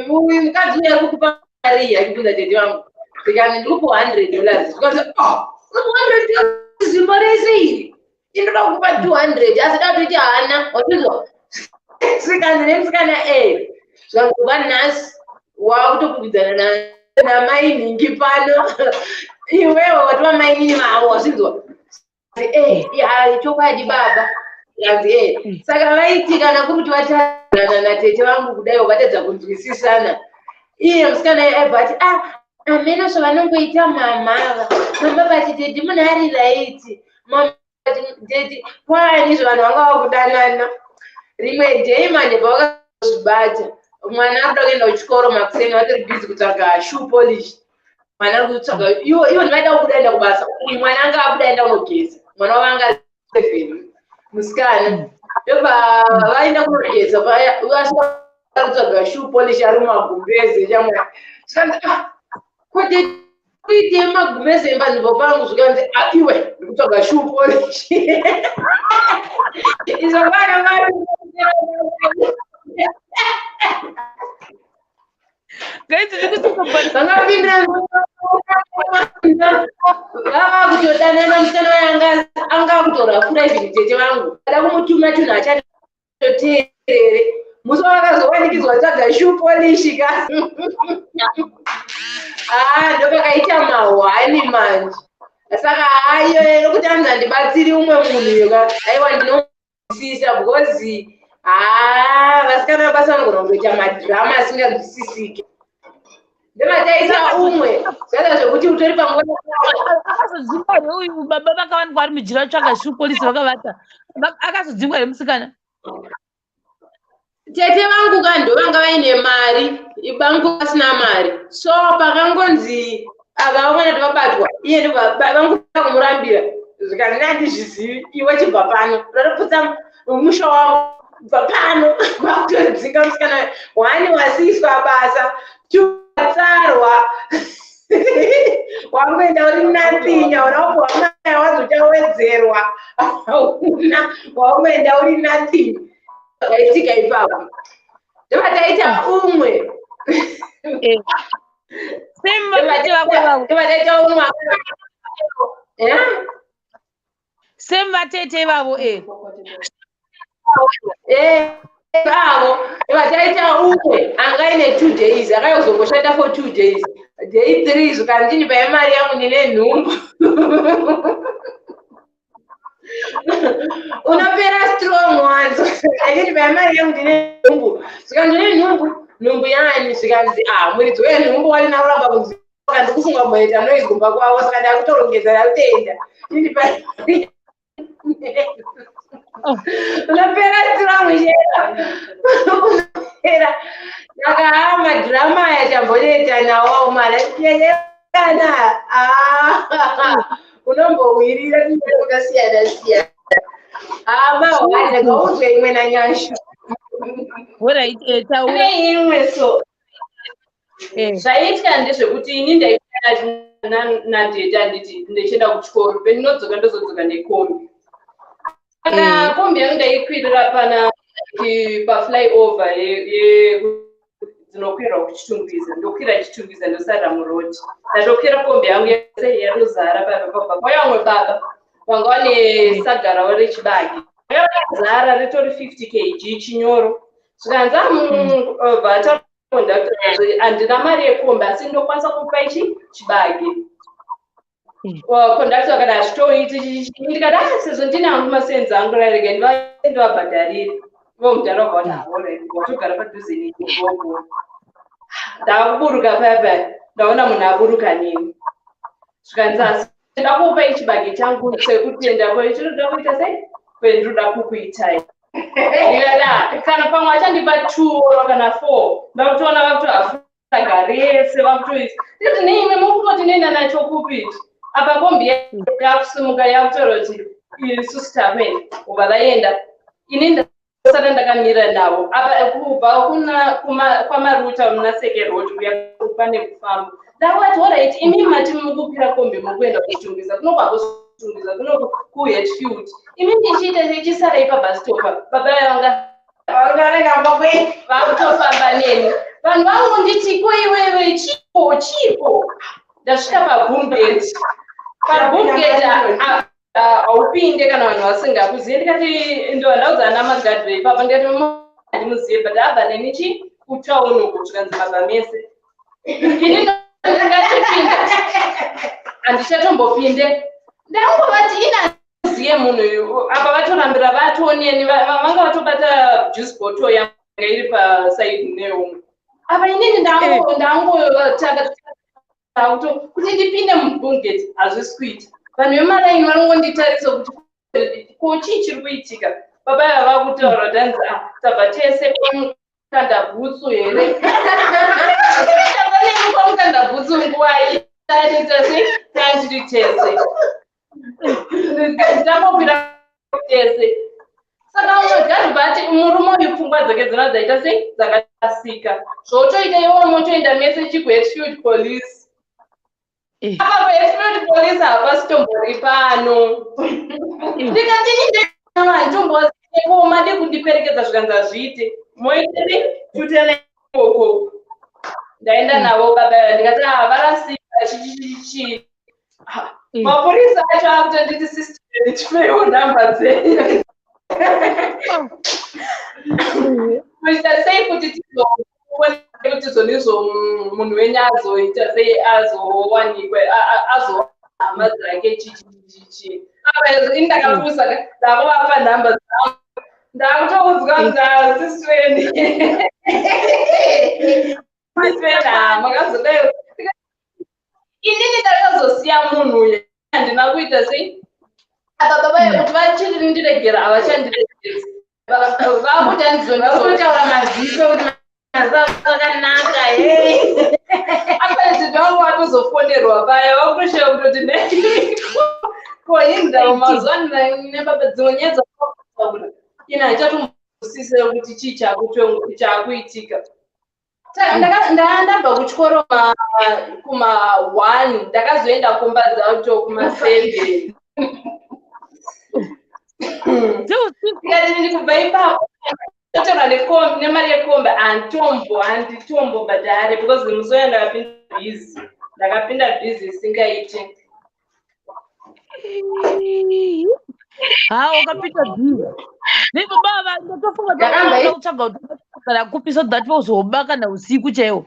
uyu mukadzi uya kukupa mari achibvunza tete vangu ndikanzi ndikupa $100 zvikanzi $100 zimba rese iri indoda kukupa $200 asi datoiti hana watizwa sikanzi nemusikana zvikangokuva nhasi wakutokwikwidzana namai nhingi pano iwewe watwa maini mavo wazvinzwa chokwadi baba yanzi saka vaiti kana kuri kuti vatana natete vangu kudai vatadza kunzwisisana iye musikana aibva ati amene zvavanongoita mama vati dedi munariraiti mama dedi kwani zvavanhu vanga vakudanana rimwe dhei manje pavakazvibata mwana akuda kuenda kuchikoro makuseni vatori bhizi kutsvaga shoe polish mwana ari kutsvaga ivo ndivaida kubuda enda kubasa uyu mwana anga abuda enda kunogeza mwana wavanga 7 musikana ndobva vaenda kunogeza paya kutsvaga shoe polish ari mumagumbeze chamwe kuti kuite magumbeze embanzimbo pangu zvikanzi iwe ndikutsvaga shoe polish izvo vana vari vava kutodanana musikana waye anga kutora private tete vangu ada kumutuma tunhu achatoteerere musi wavakazowanikidzwa tsaga shoe polish ka ndopakaita mahwani manje saka aiyo nokuti anzi handibatsiri umwe munhu yoka aiwa ndinozwisisa because vasikana basa vanogona kungoita madhirama asinganzwisisiki ndovataisa umwe zvada zvokuti utori akazodzingwa here uyu baba vakawanikwa ari mujira vatsvaga shoe police vakavata akazodzingwa here musikana tete vangu kando vanga vaine mari ibangu vasina mari so pakangonzi avaona kuti vabatwa iye ndovangu vakumurambira zvikanzi ndandizvizivi iwe chibva pano ratoputsa musha wavo kubva pano kwakutodzinga musikana wani wasiiswa basa tuatsarwa wakuenda uri nathinya unaopuwa maya wazotawedzerwa hauna wakuenda uri nathinya aitika ipapo ndovataita umwe ndovataita umwe sevatete vavo vavo vataita umwe angaine 2 days akayozongoshanda for 2 days day 3 zvikandini paimari yangu nine nhumbu unopera strong wanzo andini paimari yangu ndine nhumbu zvikandine nhumbu yani zvikanzi muridzi wenhumbu walinauramba kunzi ndikufunga moita noise kumba kwavo saka ndakutorongedza ndakutenda ndini paimari unopera strong unopera madhirama aya tamboneta nawo mara yeana unombowirira vakasiyana siyana mahwanekaudzwe imwe nanyasha imwe so zvaiitya ndezvekuti ini ndaitana nadheta nditi ndichienda kuchikoro pendinodzoka ndozodzoka nekombi kana kombi yangu ndaikwirira pana paflyover dzinokwirwa kuchitungwiza ndokwira chitungwiza ndosarira murodi ndandokwira kombi yangu yese yarozara papapapa kwayamwe baba wanga wane sagarawo rechibagi zara ritori 50 kg chinyoro zvikanza bata handina mari yekombi asi ndokwanisa kupa ichi chibagi kondakta akada hazvitoiti ndikada sezvo ndine hangu masenzi angu rarega ndivabhadharire vomudhara watogara padhuze neivoko ndakuburuka papa ndaona munhu aburuka nini zvikanzi ndakupa ichibage changu sekutenda chinoda kuita sei pendinoda kukuitai ndikada kana pamwe achandipa 2 kana 4 ndakutoona vakutohafusaga rese vakutoisa nditi neimwe mukutoti noenda nacho kupiti apa kombi yakusumuka yakutora kuti isusu tamene ubva vaenda ini ndasara ndakamira navo apa kubva kwamaruta munaseke road uya pane kufamba ndakati orit imi mati mukupira kombi mukuenda kuchitungisa kunokwakutungisa kuhetfield imi ndichiita sechisara pabhastopa baba vanga vakutofamba neni vanhu vangonditi koiwewe chipo ndasvika pabumbeti pabumbeti haupinde kana vanhu vasingakuzivi ndikati ndondaudza ana magadhwei papa ndikati handimuzive but abva nenichi kutauni uko zvikanzi mabva mese ini ndingatipinda handichatombopinde ndanguvati inaziye munhu uyu apa vatorambira vatonieni vanga vatobata juice bottle yanga iri pasaidi neumwe apa inini ndangotaka kuti ndipinde mubungeti hazvisikuita vanhu vemaraini vanongonditarisa kuti ko chii chiri kuitika baba yava kutaura danzi tabva tese pamukandabhutsu here pamukandabhutsu nguwai tandiri tese ndamopira tese saka unogari bati murume uyu pfungwa dzake dzina dzaita sei dzakatasika zvotoita iwo motoenda message kuHatfield police apa paHatfield police hapasitombori pano ndikati ndindevantombosepo made kundiperekedza zvikanzi zviite moitei tutele ikoko ndaenda navo baba ndikati varasika chichichichi mapurisa acho akutonditi system ndichipewo nhamba dzenyu kuita sei kuti tizoona kuti zonizvo munhu wenyu azoita sei azowanikwa azohama dzake chichichichi apa ini ndakapusa ndakuvapa nhamba dzavo ndakutoudzwa kuti asisweni makazodai inini ndakazosiya munhu uye handina kuita sei apa baba kuti vachiri ndiregera havachandiregeri vakuti andizonitaura maziso kuti akanaka apa vangu vatozofonerwa paya vakutosheya kutoti koindao mazuva nebaba dzimwe nyaya dzakauta ina haichatombosise kuti chii chakuitika ndabva kuchikoro kuma1 ndakazoenda kumba dzauto kuma7 ndikati kubva ipapo totora nemari yekombe handitombo bhadhare because musoya ndakapinda bhizi isingaiti wakapinda bhizi nebaba ndatofunga kutsvaga kuti kupisa that vazoba kana usiku chaiwo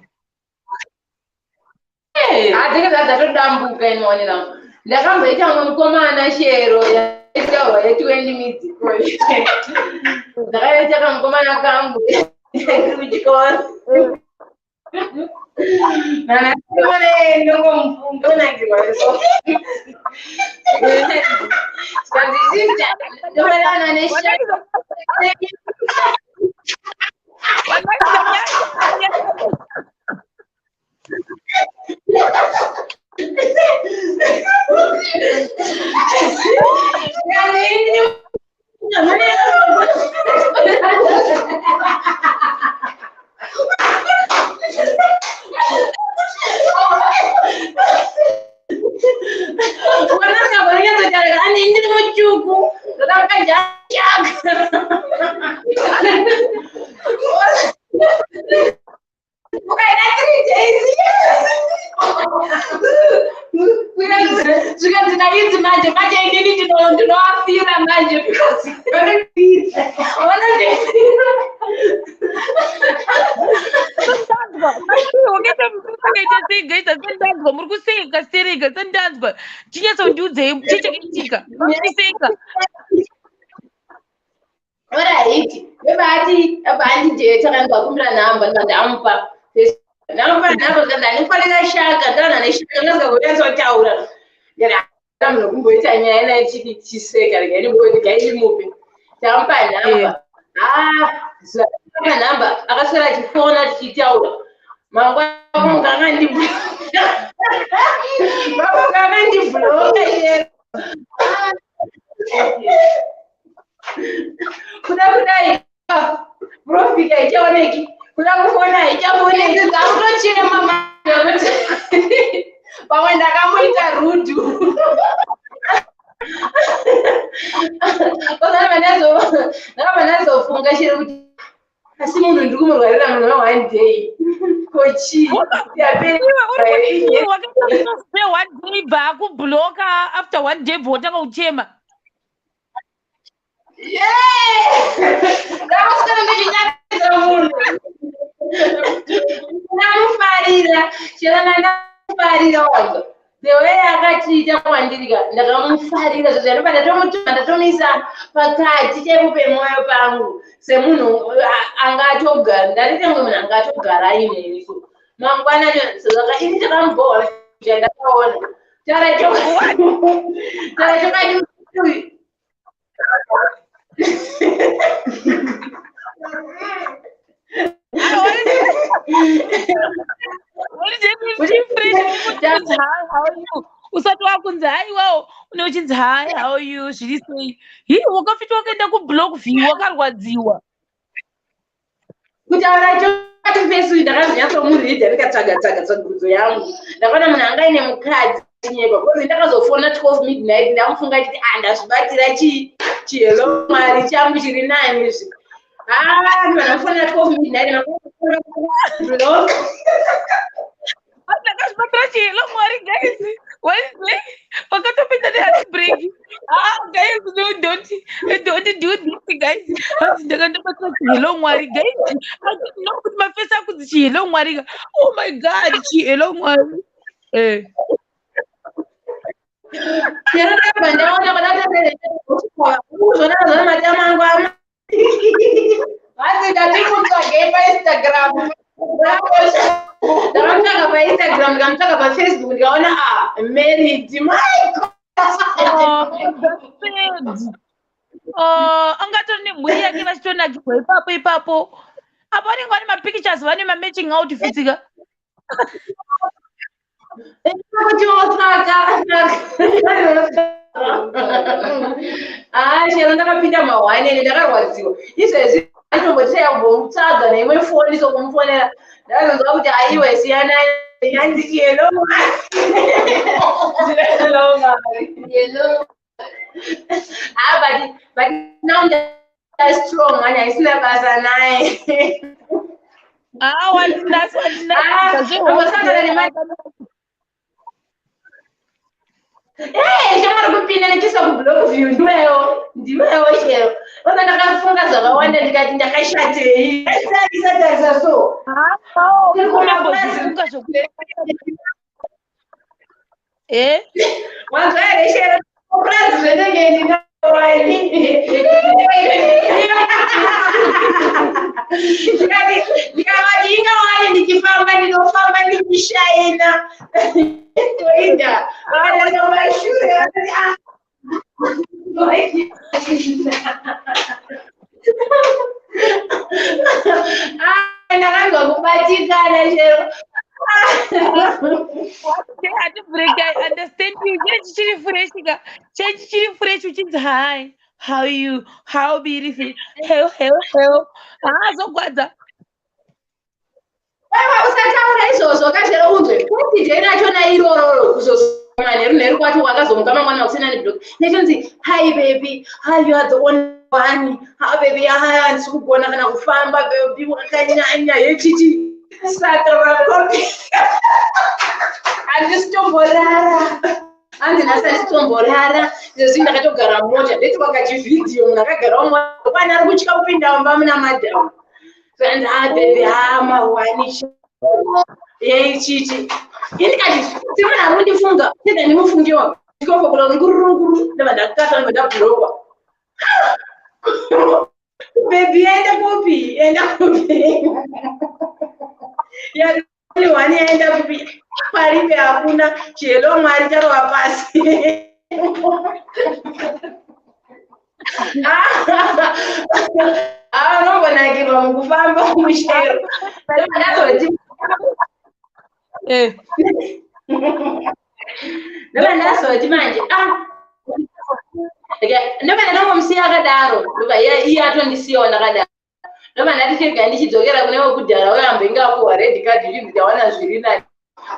hadzinge dzatodambuka inoonera ndakamboita mwe mukomana shero yaitaurwa ye20 midziko ndakaita kamukomana kangu kuchikora ndongomupfungonakirwa eso ndomerana nesha ndakumbira nhamba ndamupa nhamba ndanifanira shaka ndana neshaka ndazokuyazotaura munokumboita nyaya naye chiti chiseka regainiboiti gailimupe tamupa nhamba nhamba akaswera achifona tichitaura mangwanakangandibhuloka kuda kudai profit haichaoneki kuda kufona haichaoneki dzakutochine mama pamwe ndakamboita rudhu ndakabva ndazofunga chiri kuti asi munhu ndiri kumurwarira munhu wa1 day kochii akubhuloka after 1 day bhotanga uchema ndakaswera ndichinyarisa munhu ndamufarira chero ndandamufarira wanzo the way akachiita kwandiriga ndakamufarira zvozvainopa ndatomisa pakati chekupe mwoyo pangu semunhu angatogara ndaritengo munhu angatogara aine so mangwana saka ini takambohwa zvandakaona taratokadi usati wakunzi haiwawo unochinzi hai how are you zviri sei wakafita wakaenda kublock view wakarwadziwa kutaura chokati Facebook ndakazonyatsomuridha ndikatsvaga tsvagudzo yangu ndakaona munhu anga ine mukadzi nyeba because ndakazofona 12 midnight ndamufunga chiti ndazvibatira chihelo mwari changu chiri nani izvi ndakafona 12 midnight ndakazvibatira chihelo mwari guys Wednesday wakatopinda nehatibreak guys don't do this guys ndakandobatira chihelo mwari guys I didn't know kuti mafesi akunzi chihelo mwari oh my god chihelo mwari ndaona kudazvona matamangu asi ndatikutsvagei painstagram ndakamutsvaga painstagram ndikamutsvaga pafacebook ndikaona married my angatori nemhuri yake vachitonakirwa ipapo apa vanenge vane mapictures vane mamatching outfits ka chero ndakapinda mahwanene ndakarwadziwa izvezvi aitombotiyambomutsvaga neimwe foni sokumufonera ndakazonzwa kuti aiwe siyanai yandichiyelo but now I'm strong and haisina basa naye chamari kupinda nechiisa kublock view ndiwewo chero ona ndakafunga zvakawanda ndikati ndakashatei isatarisa so wanzwa here chero purazi zvenenge ndikavati ingawani ndichifamba ndinofamba ndichishaina toinda akaaamashure ndakanzwa kubatikana chero I understand you. Change chiri fresh uchinzi hi how are you how beautiful hell zogwadza usataura izvozvo kachero unzwe kuti nachona irororo kuzosoma nerunheru kwati wakazomuka mangwana kusina neblock nechonzi hi baby you are the only one baby handisi kugona kana kufamba baby wakanyanya yechichi saka rakopi handisitomborara hanzi nhasi handisitomborara izvezvi ndakatogara mota ndeti wakachivhidhiyo munhu akagarawo mota pani ari kutya kupinda mumba muna madhamu and baby mahwani yechichi indikati simuna ari kundifunga tenda ndimufungiwa ndikofokula ngururunguru ndaba ndakata ndabhurokwa baby enda kopi wani yaenda kupi paripe hakuna chihelo mwari charova pasi anongonakirwa mukufamba mushero ndoba ndazoti manje ndoba ndangomusiya akadaro ndoba iye atondisiyawo nakadaro ndoba ndati chega ndichidzokera kune wekudhara uyambengapuwa red card uchinzi tawana zviri nani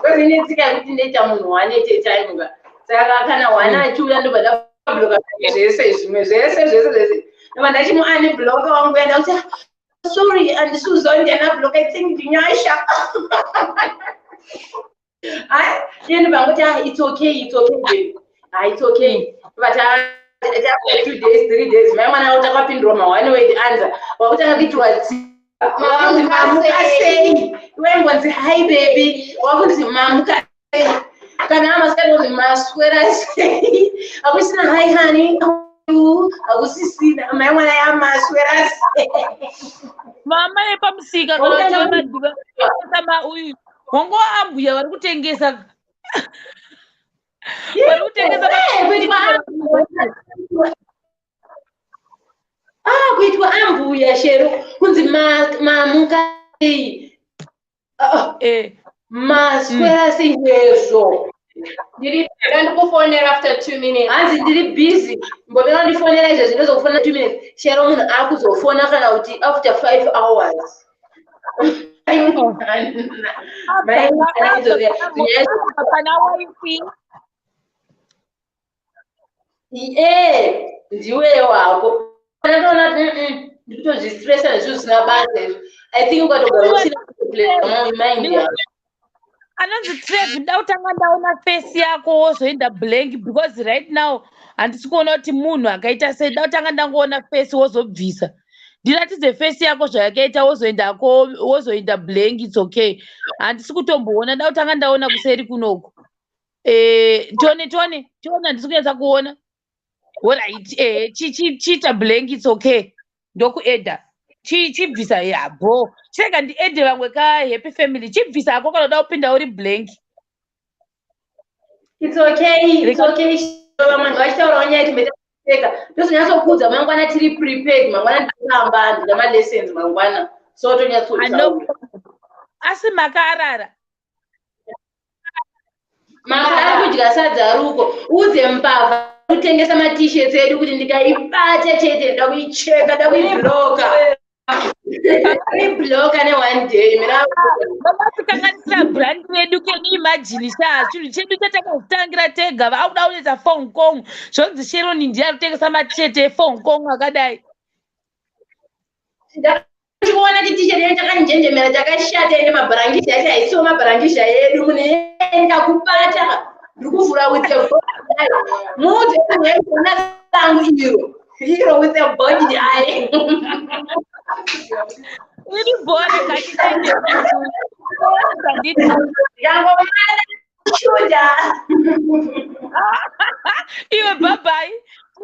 kwezi netsika kuti ndeita munhu wanete chaimuka saka kana wana achiuya ndoba ndabloka zvese zvimwe zvese ndoba ndachimuanibloka wangu enda kuti sorry andisuzonde anabloka itsing ndinyasha iye ndoba ngoti it's okay baby it's okay but 2 days 3 days mai mwana utakapindwa mahwani wedi anza wakutanga kuitwa wakunzi mamuka sei iwe ngonzi hi baby wakunzi mamuka sei kana amasikati maswera sei akusina hi honey akusisina mai mwana ya maswera sei mama yepamusika kana kuti vemadiva sama uyu wango ambuya vari kutengesa kuitwa ambuya chero kunzi mamuka maswera sei izvo ndikufonera after 2 minutes hanzi ndiri busy mbovera ndifonera izvo zvinozokufonera 2 minutes chero munhu akuzofona kana kuti after 5 hours ndiweyo wako ndatoona ndikutozvistresa nezvinhu zvisina basa izvo I think ukatogara uchina anonzi treve ndautanga ndaona face yako wozoenda blank because right now handisi kuona kuti munhu akaita sei ndautanga ndangoona face wozobvisa ndiratidze face yako zvayakaita wozoenda blank its okay handisi kutomboona ndautanga ndaona kuseri kunoko tone handisi kunyatsa kuona alright chiita blank its okay ndokuedha chibvisa yabo chirega ndiedhe vamwe kahappy family chibvisa ako kana uda kupinda uri blank it's okay vamwe vachitaurawo nyaya timbeteka ndozonyatsokudza mangwana tiri prepared mangwana ndikamba ndina malessons mangwana so tonyatsotaura asi makarara makari kudya sadza ruko udze mbavha kutengesa matishets edu kuti ndikaibata chete ndakuicheka ndakuibloka ibloka ne1 day vamatikanganisira brand redu can you imagine chinhu chedu chatakatangira tega vauda unetsa Hong Kong zvonzi Sheroni ndiye arikutengesa matisheti eHong Kong akadai ndikuona titisheti yedu takanjenjemera takashata ine mabharangisha ati haisiwo mabharangisha edu mune ndakubata ndikuvhura with a mudze kuona sangu iro with a body eye iri bhora chuda iwe bye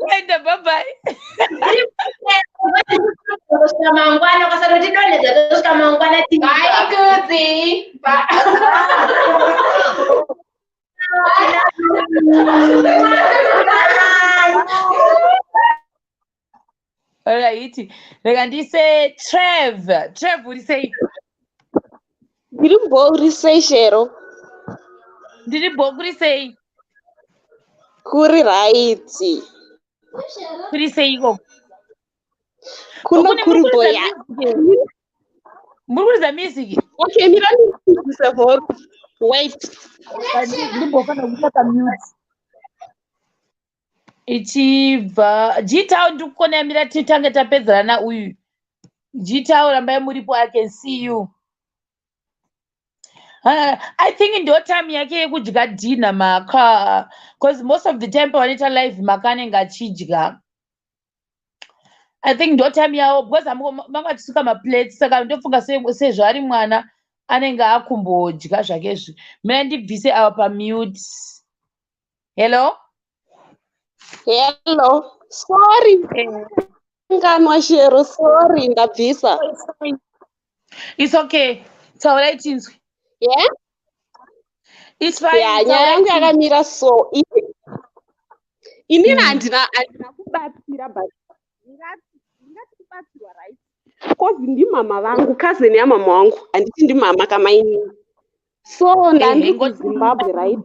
uenda bye kusvika mangwana ukasati donedza tosvika mangwana haikudzi alright rega ndise Treve uri sei ndiri uri sei Shero ndiri uri sei kuri right kuri seiko kuno kuri boya muri kuridza music okay mira ndise for wait ndimbofana kutsvaka mute ichibva jitawo ndikukona yamira titange tapedzerana uyu jitawo rambai muripo I can see you I think ndo time yake yekudya dinner maka because most of the time pavanoita live maka anenge achidya I think ndo time yawo because manga tisuka maplates saka ndofunga sezvo ari mwana anenge akumbodya zvakezvi mina ndibvise ava pamute hello sorry nganwa Shero sorry ndabvisa it's okay taurai tinzwi yeah it's fine nyaya yangu yakamira so inini handina kubatsira but ndingati kubatsirwa right because ndimama vangu cousin yamama wangu handiti ndimama kama inini so ndandiri kuZimbabwe right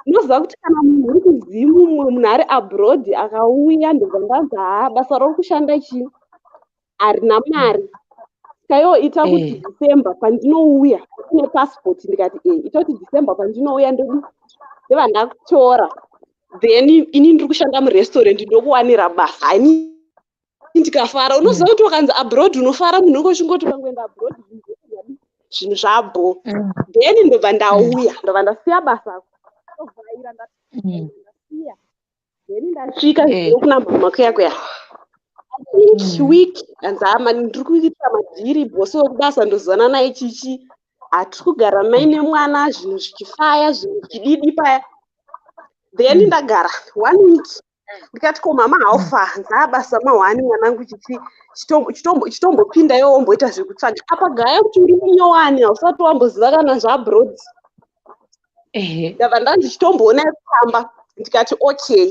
ndinoziva kuti kana munhu uri kuzimu munhu ari abroad akauya ndobva ndanzi basa rokushanda chii harina mari kaiwo ita kuti December pandinouya ine passport ndikati ita kuti December pandinouya ndeva ndakutora then ini ndiri kushanda murestaurant ndokuwanira basa hani ndikafara unoziva kuti ukanzi abroad unofara munhu ukochingoti ukangoenda abroad zvinhu zvabho then ndobva ndauya ndobva ndasiya basa ovhaira ndasiya then ndasvika kuna mama kuyakuya week anzama ndiri kuita madhiri bhosi wekubasa ndozana naye chichi hatiri kugara maine mwana zvinhu zvichifaya zvinhu zvichididi paya. Then ndagara 1 week ndikati ko mama haufa ndabasa ma1 mwanangu chitombopinda iwo womboita zvekutsvaga apa gaya kuti uri munyowani hausati wamboziva kana zvaabroad. Ndabva ndandichitomboona kutamba ndikati okay.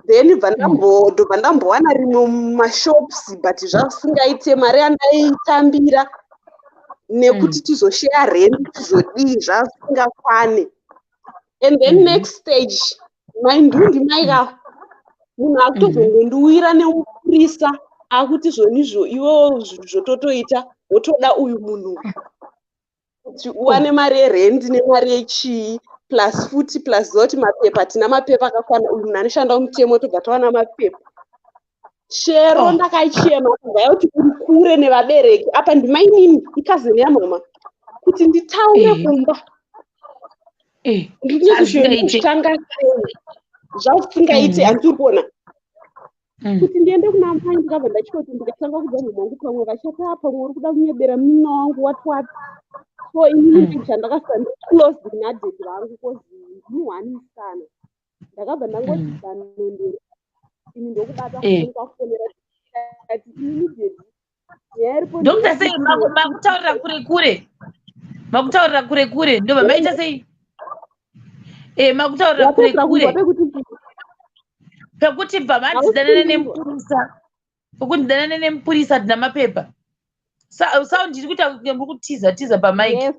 Then ndobva ndambowana rimwe mumashops but zvasingaite mari yandaitambira nekuti tizoshare rent tizodii zvasingakwane. And then next stage maindundi maika munhu akutozongondiwira nemupurisa akuti zvonizvo iwo zvototoita wotoda uyu munhu kuti uwane mari yerent nemari yechii plus futi plus zoti mapepa tina mapepa akakwana uyu munhu anoshanda mutemo tobva tawana mapepa. Shero ndakachema kubva kuti kuri kure nevabereki apa ndimainini ikazeni yamama kuti nditaure kumba ndinezvitanga zvasingaite handiri kuona kuti ndiende kuna mai ndikabva ndachikoti ndikatanga kubva mumhangu pamwe vachata pamwe uri kuda kunyebera munina wangu watwati. So inini chandakasa ndiclosed nadedi vangu kozi muhwanisana ndakabva ndangoti banondere ini ndokubata foni kwafonera ati inini dedi yaripo ndokuta sei makutaurira kure kure ndobva maita sei makutaurira kure kure pekuti bva mandidanane nemupurisa tina mapepa sound ndiri kuita muri kutiza pamaiki.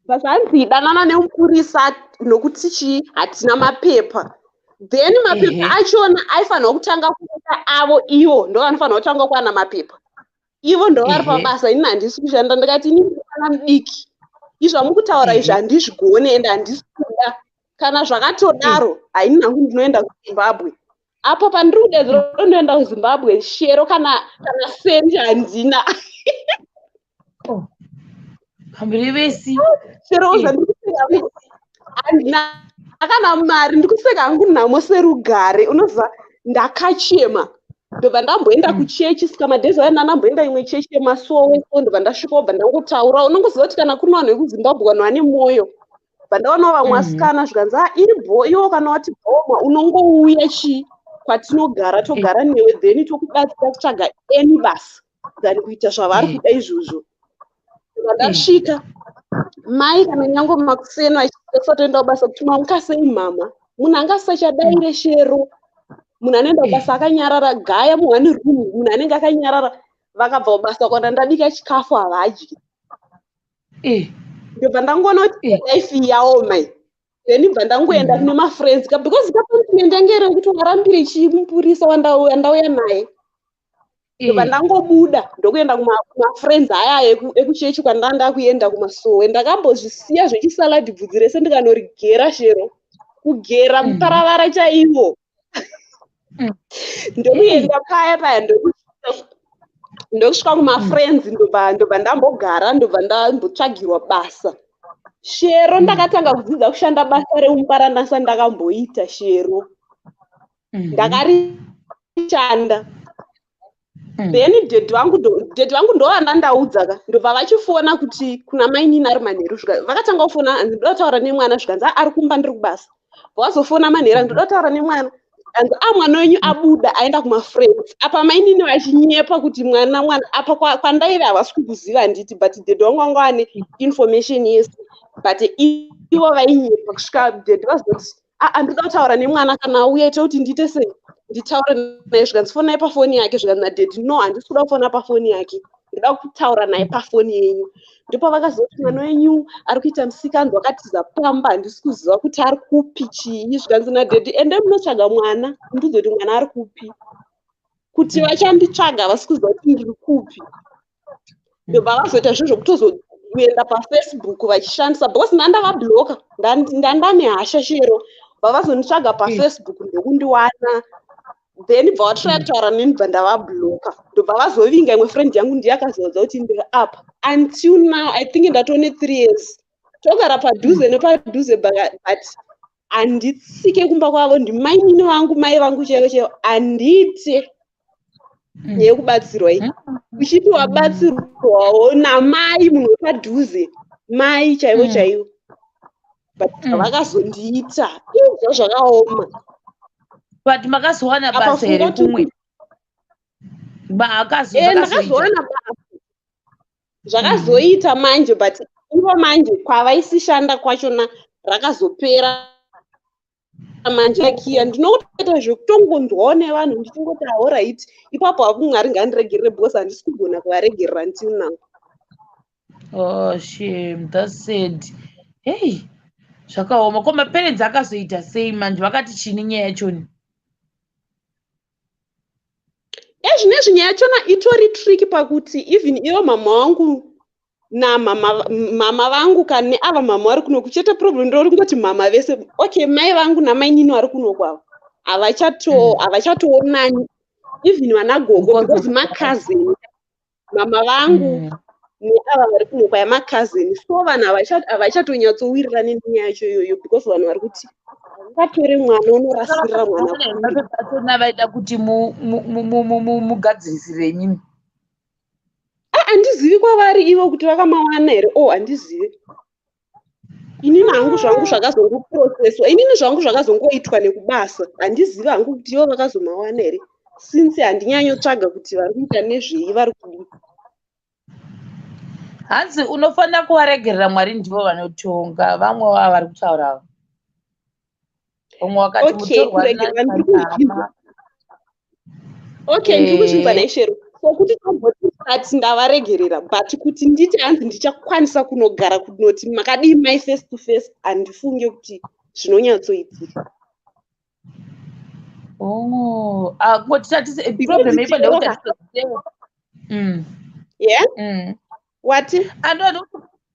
Vazvanzi danana nemupurisa nokuti chii hatina mapepa. Then mapepa achona aifanirwa kutanga kuita avo ivo ndo vanofanirwa kutanga kuwana mapepa. Ivo ndo vari pabasa ini handisi kushanda ndikati ini ndikana mudiki. Izvo mukutaura izvi handizvigone ende handisi kuda. Kana zvakatodaro haini nangu ndinoenda kuZimbabwe. Apo pandiri kudedzera ndoenda kuZimbabwe shero kana sendi handina. Pamberi vesi shero uzandikuseka handina akana mari ndikuseka hangu nhamo serugare unobva ndakachema ndobva ndamboenda kuchechi sika madhezi aya ndamboenda imwe chechi yemasowe ndobva ndasvika obva ndangotaura unongoziva kuti kana kune vanhu vekuZimbabwe vanhu vane mwoyo bva ndaonawo vamwe vasikana zvikanzi iri iwo kana wati bhoma unongouya chii kwatinogara togara newe then tokubatsira kutsvaga eni basa than kuita zvavari kuda izvozvo. Ndasvika mai kana nyange makuseno achiisa toenda kubasa kuti mamukasei mama munhu angasachadaire shero munhu anoenda kubasa akanyarara gaya muhani rumu munhu anenge akanyarara vakabva kubasa kwanda ndabika chikafu havadyi. Ndobva ndangoona kuti life yawo mai then bva ndangoenda kune mafriends because kapandienda ngere kuti warambire chimupurisa wandauya naye. Ndobva ndangobuda ndokuenda kumafriends aya ekuchechi kwandanda kuenda kumasowe ndakambozvisiya zvechisaladi bvudzi rese ndikanorigerera shero kugera muparavara chaivo. Ndokuenda paya ndokusvika kumafriends ndobva ndambogara ndobva ndambotsvagirwa basa. Shero ndakatanga kudzidza kushanda basa reumuparanasa ndakamboita shero ndakarishanda. Then dedi vangu ndovanda ndaudza ndobva vachifona kuti kuna mainini ari manheru vakatanga kufona hanzi ndoda kutaura nemwana zvikanzi ari kumba ndiri kubasa vazofona manheru ndoda kutaura nemwana hanzi mwana wenyu abuda aenda kumafriends apa mainini vachinyepa kuti mwana apa kwandaive havasi kukuziva nditi but dedi vangu vanga vane information yese but ivo vainyepa kusvika dedi vazoti ndoda kutaura nemwana kana auya ite kuti ndiite sei nditaure naye zvikanzi fonai pafoni yake zvikanzi nadedi no handisi kuda kufona pafoni yake ndoda kutaura naye pafoni yenyu. Ndipo vakazoti mwana wenyu ari kuita musikanzi wakatiza pamba handisi kuziva kuti ari kupi chii zvikanzi nadedi ende munotsvaga mwana ndizoti mwana ari kupi kuti vachanditsvaga vasi kuziva kuti ndiri kupi. Ndobva vazoita zvo zvokutozoenda pafacebook vachishandisa because ndandavabloka ndandane hasha shero vavazonditsvaga pafacebook ndokundiwana then bva vatraya kutaura neni bva ndavabloka ndobva vazovinga imwe friend yangu ndiye akazoudza kuti ndiri apa until now I think ndatone 3 years togara padhuze nepadhuze but handitsike kumba kwavo ndimainini vangu mai vangu chaivo handite yekubatsirwa iyi uchiti wabatsirwawo namai munhu padhuze mai chaivo chaivo but vakazondiita izvo zvakaoma but makazowana apa basa here kumwe ndakazowana basa zvakazoita manje but ivo manje kwavaisishanda kwachona rakazopera manje akiya ndinokutoita zvekutongonzwawo nevanhu ndichingoti alright ipapo hakumwari ngandiregerere because handisi kugona kuvaregerera until now. Oh shame, that's sad. Hey, zvakaoma. Ko maparents akazoita sei manje vakati chini nyaya yachoni? Zvinezvi nyaya yachona itori tricky pakuti even ivo mama wangu namama vangu kana neava mama vari kuno kuchete problem ndoringoti mama vese okay mai vangu namai nini vari kuno kwavo havachatoonani even vanagogo because makazini mama vangu neava vari kuno kwaya makazini so vanhu havachatonyatsowirirani nenyaya yacho iyoyo because vanhu vari kuti ungatore mwana unorasirira mwana vaida kuti mugadzirisire nyini. Handizivi kwavari ivo kuti vakamawana here. Handizivi. Inini hangu zvangu zvakazongoprocesswa. Inini zvangu zvakazongoitwa nekubasa. Handizivi hangu kuti ivo vakazomawana here. Since handinyanyotsvaga kuti vari kuita nezvei vari kudii. Hanzi unofanira kuvaregerera, Mwari ndivo vanotonga. Vamwe vava vari kutaura. Vamwe wakati mutorwa ndiri kuzvinza naishero. Sokuti tamboti ndavaregerera but kuti nditi hanzi ndichakwanisa kunogara kunoti makadii mai face to face handifunge kuti zvinonyatsoitika. Problem ipo what?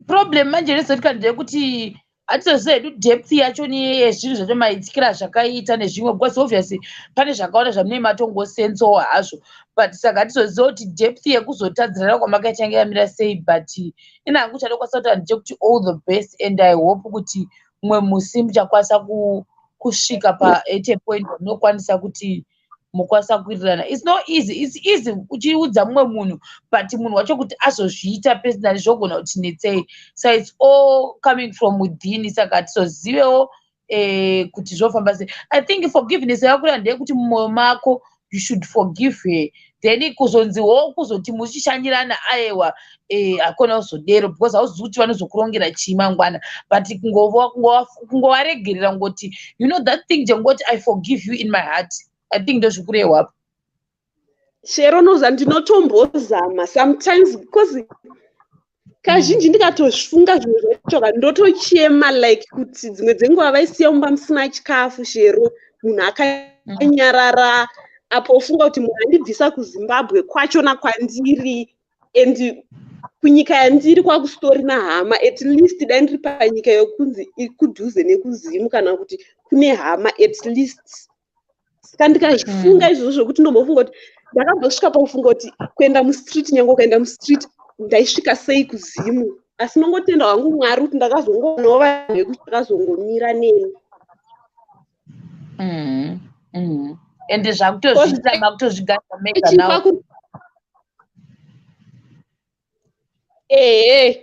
Problem manje rezotika ndekuti hatizoziva depth yacho nezvinhu zvacho maitikira zvakaita nezvimwe because obviously pane zvakawanda zvamune matongosensowa hazvo but saka hatizoziva kuti depth yekuzotadzirana kwamakaita yamira sei but ina hangu chadokwanisa kuti handechekuti all the best and I hope kuti mumwe musi muchakwanisa kusvika pa8 point munokwanisa kuti mukwanisa kuwirirana. It's not easy. It's easy uchiudza mumwe munhu but munhu wacho kuti azozviita personally zvogona kuti netsei. So it's all coming from within. Saka hatizozivewo kuti zvofamba sei. I think forgiveness yakura ndeyekuti mumwoyo mako you should forgive her. Then kuzonziwo kuzoti muchishanyirana aiwa hakona kuzodero because hauzivi kuti vanozokurongera chii mangwana but kungovaregerera ngoti you know that thing jengoti I forgive you in my heart. I think ndozvikurehwapo. Shero noza ndinotombozama sometimes because kazhinji ndikatozvifunga zvinhu zvachoka ndotochema like kuti dzimwe dzenguva vaisiya mumba musina chikafu shero munhu akanyarara apo ufunga kuti munhu andibvisa kuZimbabwe kwachona kwandiri and kunyika yandiri kwakustorina hama at least dai ndiri panyika yokunzi ikudhuze nekuzimu kana kuti kune hama at least. Saka ndikazvifunga izvozvo zvokuti ndombofunga kuti ndakambosvika pakufunga kuti kuenda mustreet nyange ukaenda mustreet ndaisvika sei kuzimu asi nongotenda wangu Mwari kuti ndakazongonawo vanhu vekuti ndakazongomira neni. Ende zvakutozviita kutozvigara mega nawo. Yeah,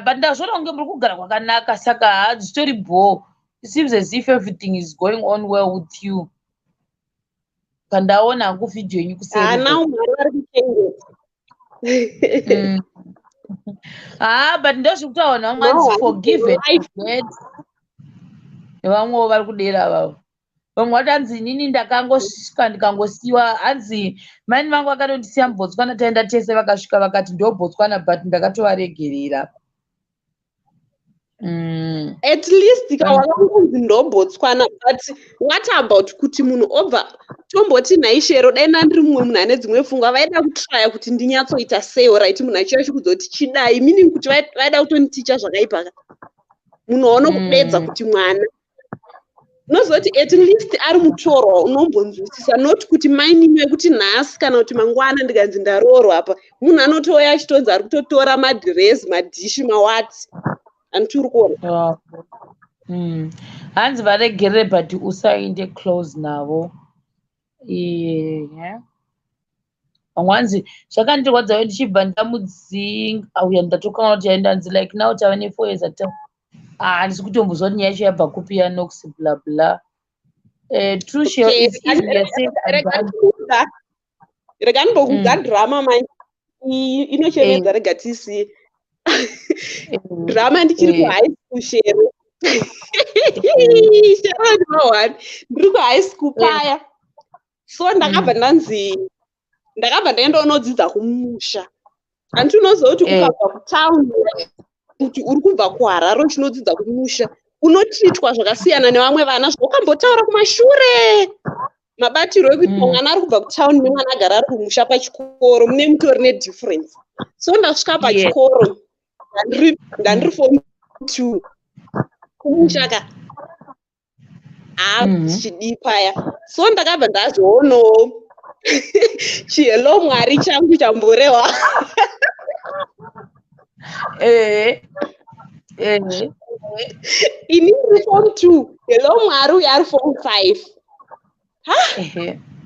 but ndazvona kunge muri kugara kwakanaka saka hazvitori bore. It seems as if everything is going on well with you. Kandaona hangu video yenyu kuseri. Now Mwari vari kuchengeta. But ndozvekutaona vamwe forgiven. Vamwe vari kudera vavo. Vamwe vati hanzi inini ndakangosvika ndikangosiyiwa hanzi maini vangu vakatondisiya muBotswana taenda tese vakasvika vakati ndo Botswana but ndakatovaregerera. At least kawakangonzi ndo Botswana but what about kuti munhu obva tomboti naishero dai ndiri mumwe munhu ane dzimwe pfungwa vaida kutraya kuti ndinyatsoita sei right munhu achiya chikuzoti chidai meaning kuti vaida kutonditicha zvakaipa munhu waona kudedza kuti mwana unozoti at least ari mutorwa unombonzwisisa not kuti maini wekuti nhasi kana kuti mangwana ndikanzi ndaroorwa apa munhu anotouya achitonzi ari kutotora madhirezi madhishi mawati antiri kuona. Hanzi varegerere but usainde close navo. Mwanzi zvakandirwadza ndichibva ndamudzinga auya ndatokanganwa kuti yaindanzi like now tava ne4 years ata handisi kutombozwa kuti nyaya yacho yabva kupi yanox bla bla. True share is easier said than done. Rega ndimbokuudza drama manje inochevedza, rega tisiye drama ndichiri kuhigh school shero. Shero ndino1 ndiri kuhigh school paya, so ndakabva ndaendonodzidza kumusha. Handiti unoziva kuti ukabva kutown kuti uri kubva kuHarare uchinodzidza kumusha unotreatwa zvakasiyana nevamwe vana zvokambotaura kumashure mabatiro ekuti mwana ari kubva kutown nemwana agara ari kumusha pachikoro mune mutori nedifference. So ndasvika pachikoro ndandiri form 2 kumusha ka chidii paya. So ndakabva ndazoonawo chihelo Mwari changu chamborewa. Ini ndiri form 2, hello Mwari uyu ari form 5.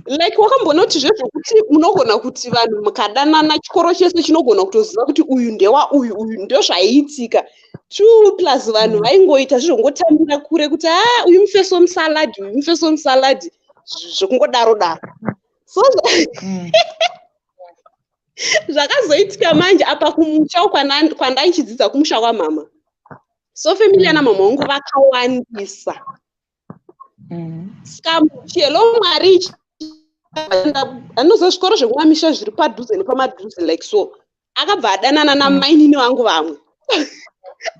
Like wakambona kuti zvezvokuti munogona kuti vanhu mukadanana chikoro chese chinogona kutoziva kuti uyu ndewa uyu ndio zvaiitika 2 plus vanhu vaingoita zvongotambira kure kuti uyu mufeso womusaladi uyu mufeso womusaladi zvokungodaro daro. So zvakazoitika manje apa kumusha kwandaichidzidza kumusha kwamama. So family yana mama wangu vakawandisa. Saka chihelo Mwari anoziva zvikoro zvekumamisha zviri padhuze nepamadhuze like so akabva adanana namainini vangu vamwe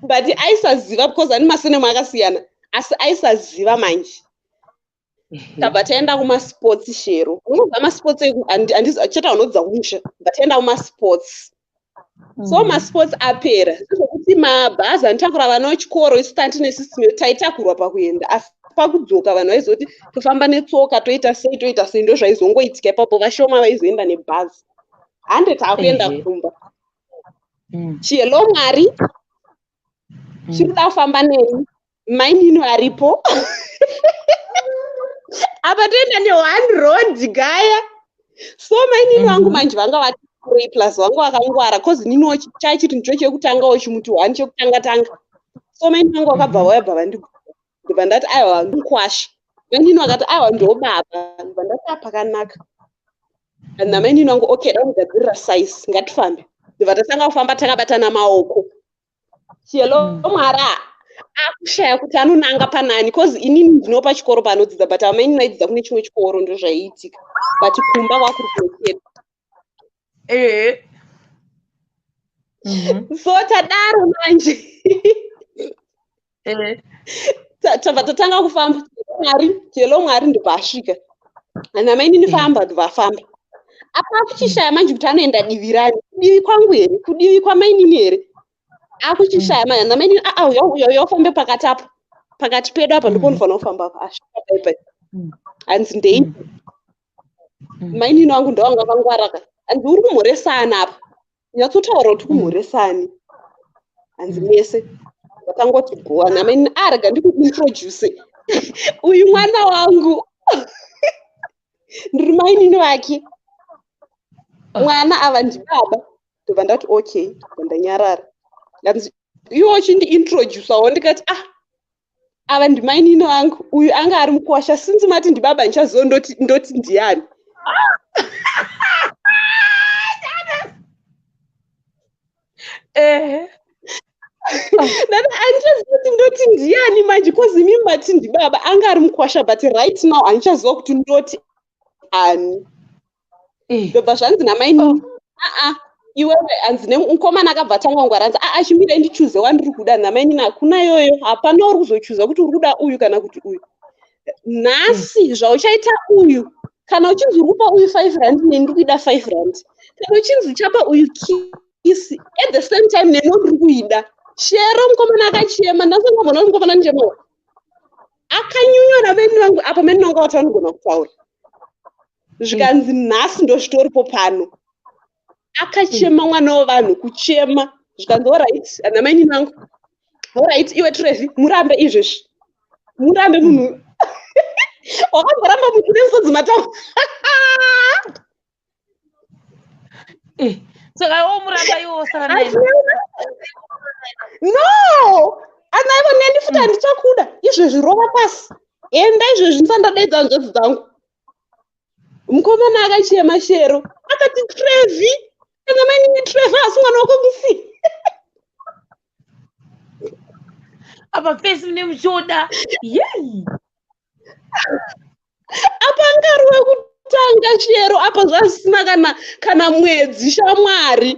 but aisaziva because ani masenemu akasiyana asi aisaziva manje. Tabva taenda kumasports shero. Unobva masports cheta unodzidza kumusha but taenda kumasports. So masports apera zvokuti mabhazi anotakura vana vechikoro isu tandine system taitakurwa pakuenda asi pakudzoka vanhu vaizoti tofamba netsoka toita sei ndo zvaizongoitika ipapo vashoma vaizoenda nebhazi 100 akuenda kumba. Chihelo Mwari chiri kuda kufamba neni mainini aripo apa toenda ne1 road gaya. So mainini vangu manje vanga vati 3 plus vangu vakangwara cause niniwo chachiti ndicho chekutangawo chimuti 1 chekutanga. So mainini vangu vakabva vayabva vandibva ndati aiwa ndikwashi. Mainini vakati aiwa ndobaba ndibva ndati apakanaka. And namainini vangu okay damugadzirira size ngatifambe. Ndibva tatanga kufamba takabatana maoko. Chihelo Mwari akushaya kuti anonanga panani cause inini ndinopa chikoro panodzidza but amainini vaidzidza kune chimwe chikoro ndo zvaiitika but kumba kwakuri kunokeda. So tadaro manje tabva tatanga kufamba. Chihelo Mwari ndibva asvika and amainini famba ndibva afamba. Apa kuchishaya manje kuti anoenda divi rani, kudivi kwangu here kudivi kwamainini here akuchishaya manje namainini yofambe pakati apo pakati pedu apa ndipo ndinofanira kufamba apa asvika paipai hanzi ndeiti mainini wangu ndovanga vakangwaraka hanzi uri kumhoresana apa nyatsotaura kuti kumhoresani hanzi mese vakangoti goa namainini arega ndikuintroduce uyu mwana wangu ndiri mainini vake mwana ava ndibaba. Ndobva ndati okay ndanyarara. Hanzi iwo chindiintroducewo ndikati ava ndimainini wangu uyu anga ari mukwasha sinzi mati ndibaba ndichaziva ndoti ndiani. Dada handichaziva kuti ndoti ndiani manje cause mimi mati ndibaba anga ari mukwasha but right now handichaziva kuti ndoti ani. Ndobva zvanzi namainini iwewe hanzi nemukomana akabva tangwangwara hanzi chimbire ndichuze wandiri kuda namainini hakuna yoyo hapana uri kuzochuza kuti uri kuda uyu kana kuti uyu. Nhasi zvauchaita uyu kana uchinzi uri kupa uyu 5 rand neni ndiri kuida 5 rand kana uchinzi uchapa uyu kisi at the same time neni ndiri kuida. Shero mukomana akachema ndasangabona mukomana njema akanyunywa namainini vangu apa mainini vangu vati vanogona kutaura zvikanzi nhasi ndo zvitoripo pano. Akachema mwana wavanhu kuchema zvikanzi alright namainini vangu alright iwe Trevi murambe izvezvi murambe munhu Wakazoramba mukunemsodzi matamu. Saka omuramba iwo saka naye. No! Ana ivo neni futi handichakuda. Izvezvi rova pasi. Enda izvezvi ndisandadaidza njodzi dzangu. Mukomana akachema Shero. Akati Trevi. Kana maini Trevi asi mwana wako musi. Apa face munemuchoda. Yey. Apa ngari wekutanga Shero apa zvasina kana mwedzi shamwari.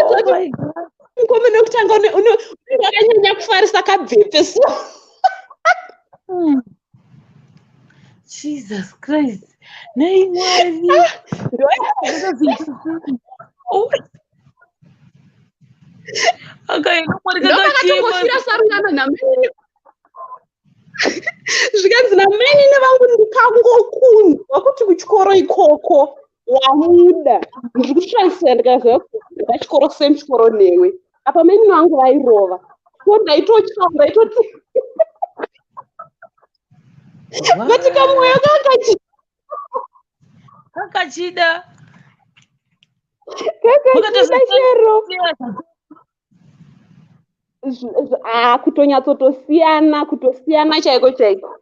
Oh my God. Mukomana wekutanga wakanyanya kufarisa kabvepe so. Jesus Christ. Nei mwari. Akaenda mwari Ndopakatongofira sarungana namai. Zvikanzi namai nevangu ndikangokundwa kuti kuchikoro ikoko wamuda. Ndiri kutransfer ndikaziva kuti pachikoro semuchikoro newe. Apa mai vangu vairova. So ndaitotya ndaitoti. Katika moyo kakachida. Shero. Kutosiyana chaiko chaiko.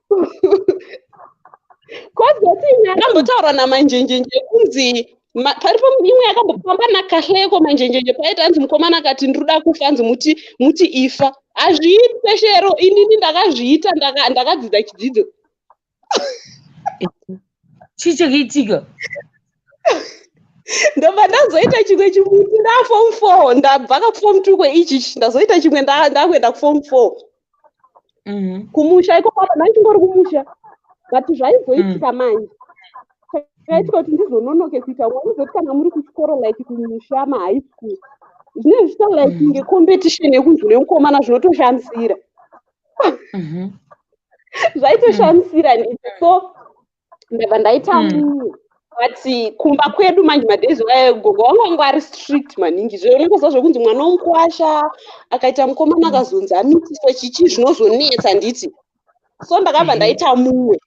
Kozoti yakambotaura namanjenjenje kunzi paripo imwe yakambofamba nakahleko manjenjenje paita anzi mukomana akati ndinoda kufa anzi muti ifa. Hazviitwe Shero, inini ndakazviita ndakadzidza chidzidzo. Chii chakaitika? Ndobva ndazoita chimwe chimuti ndaform 4 ndabva kaform 2 kweichi ndazoita chimwe ndakuenda kuform 4. Kumusha iko papa ndachingori kumusha. But zvaizoitika manje. Zvaitika kuti ndizononoke kuita mwanizoti kana muri kuchikoro like kumusha mahigh school. Zvinenge zviita like ngecompetition yekunzi nemukomana zvinotoshamisira. Zvaitoshamisira so ndabva ndaita munhu. But kumba kwedu manje madezi gogo wangu ari strict maningi. Zvonongoza zvokunzi mwana womukwasha akaita mukomana akazonzi amitiso chichi zvinozonetsa nditi. So ndakabva ndaita mumwe.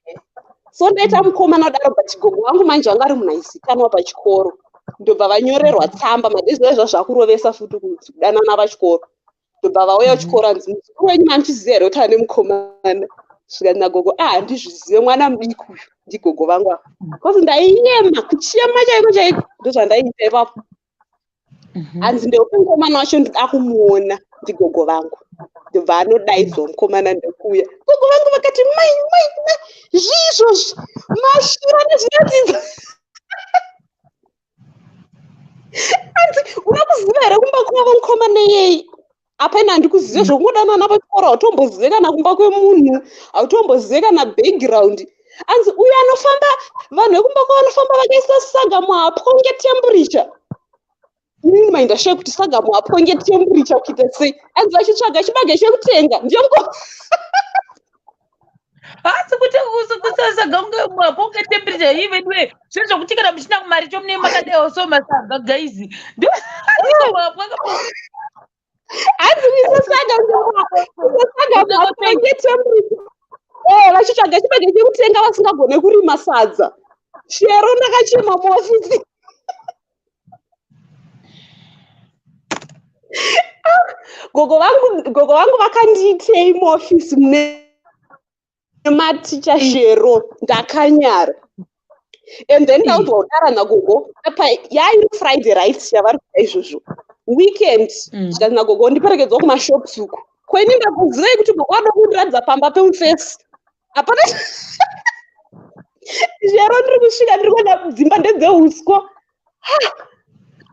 So ndaita mukomana wadaro but gogo wangu manje wanga ari munhu aizikanwa pachikoro. Ndobva vanyorerwa tsamba madezi ezvo zvakurovesa futi kudanana pachikoro. Ndobva vauya kuchikoro anzi mukuru wenyu mamuchiziva here kuti ane mukomana. Svikati nagogo handizvizive mwana mudiki uyu ndigogo vangu ava. Kozi ndaiyema kuchema chaiko chaiko ndozvandaiita ipapo. Hanzi ndeupe mukomana wacho ndoda kumuona ndigogo vangu. Ndobva anodaidzwa mukomana ndekuuya. Gogo vangu vakati mai zviizvozvi mashira nezvinodzidza. Hanzi unokuziva here kumba kwavo mukomana yei? Apaina handikuzive zvokungodanana pachikoro hautombozive kana kumba kwemunhu hautombozive kana background. Hanzi uyu anofamba vanhu vekumba kwavo vanofamba vakaisa saga muhaponge temperature. Inini maindashoya kuti saga muhaponge temperature kuita sei. Hanzi vachitsvaga chibage chekutenga ndiyomko. Asi kuti kusasaga kunge muhaponge temperature even way zvinhu zvokuti kana muchina kumari chomune makadaiwo so masaga guys. Ndio Hanzi kusasaga muhaponge temperature. Vachitsvaga chibage chekutenga vasingagone kurima sadza. Shero ndakachema muofisi. Gogo vangu vakandiitei muofisi mune maticha Shero ndakanyara. And then ndaudzwa kudara nagogo apa yairi Friday right yavari kuita izvozvo. Weekend zvikanzi nagogo ndiperekedzwa kumashops uku. Kweni ndakuzivei kuti gogo vada kundiradza pamba pemufesi. Hapana. Shero ndiri kusvika ndiri kuenda dzimba ndedzeuswa.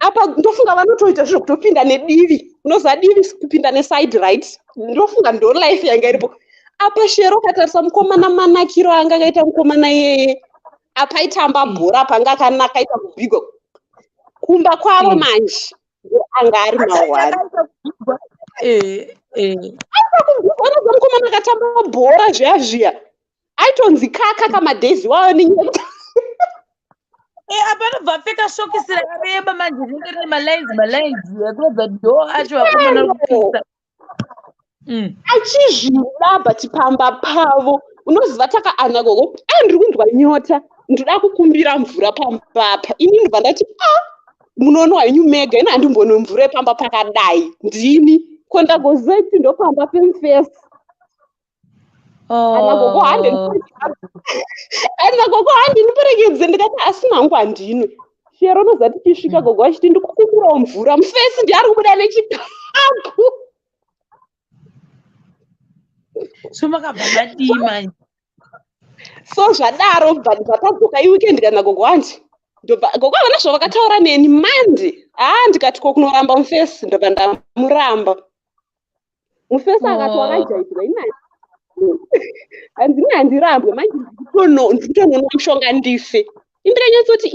Apa ndofunga vanotoita zviro kutopinda nedivi. Unoziva divi kupinda neside right. Ndofunga ndo life yanga iripo. Apa Shero katarisa mukomana manakiro anga akaita mukomana yeye. Apa aitamba bhora panga akanaka aita kubhigwa. Kumba kwavo manje anga ari mawari. Apa mukomana akatamba bhora zviya. Aitonzi kaka madezi wao ninyi. Apana vapfeka shokisi rakareba manje rinenge rine malines yakurodza do acho vakomana kupisa. achizvida bati pamba pavo unoziva ana gogo ndiri kunzwa nyota ndinoda kukumbira mvura pamba apa ini ndobva ndati munoona henyu mega ini handimbonwe mvura yepamba pakadai ndini ko ndagozoi kuti ndopamba pemufesi ana gogo handiniperekedze ndikati asi nangu handinwe chero noza tichisvika gogo achiti ndikukumbirawo mvura mufesi ndiari kubuda nechikapu so makabva madima so zvadaro bvatadzoka iweekend kana gogo wanje gogo havana zvavakataura neni mande ndikati ko kunoramba mufesi ndobva ndamuramba mufesi akati wakajairwa inai handini handirambwe manje ndikutononwa mushonga ndife indikanyatso kuti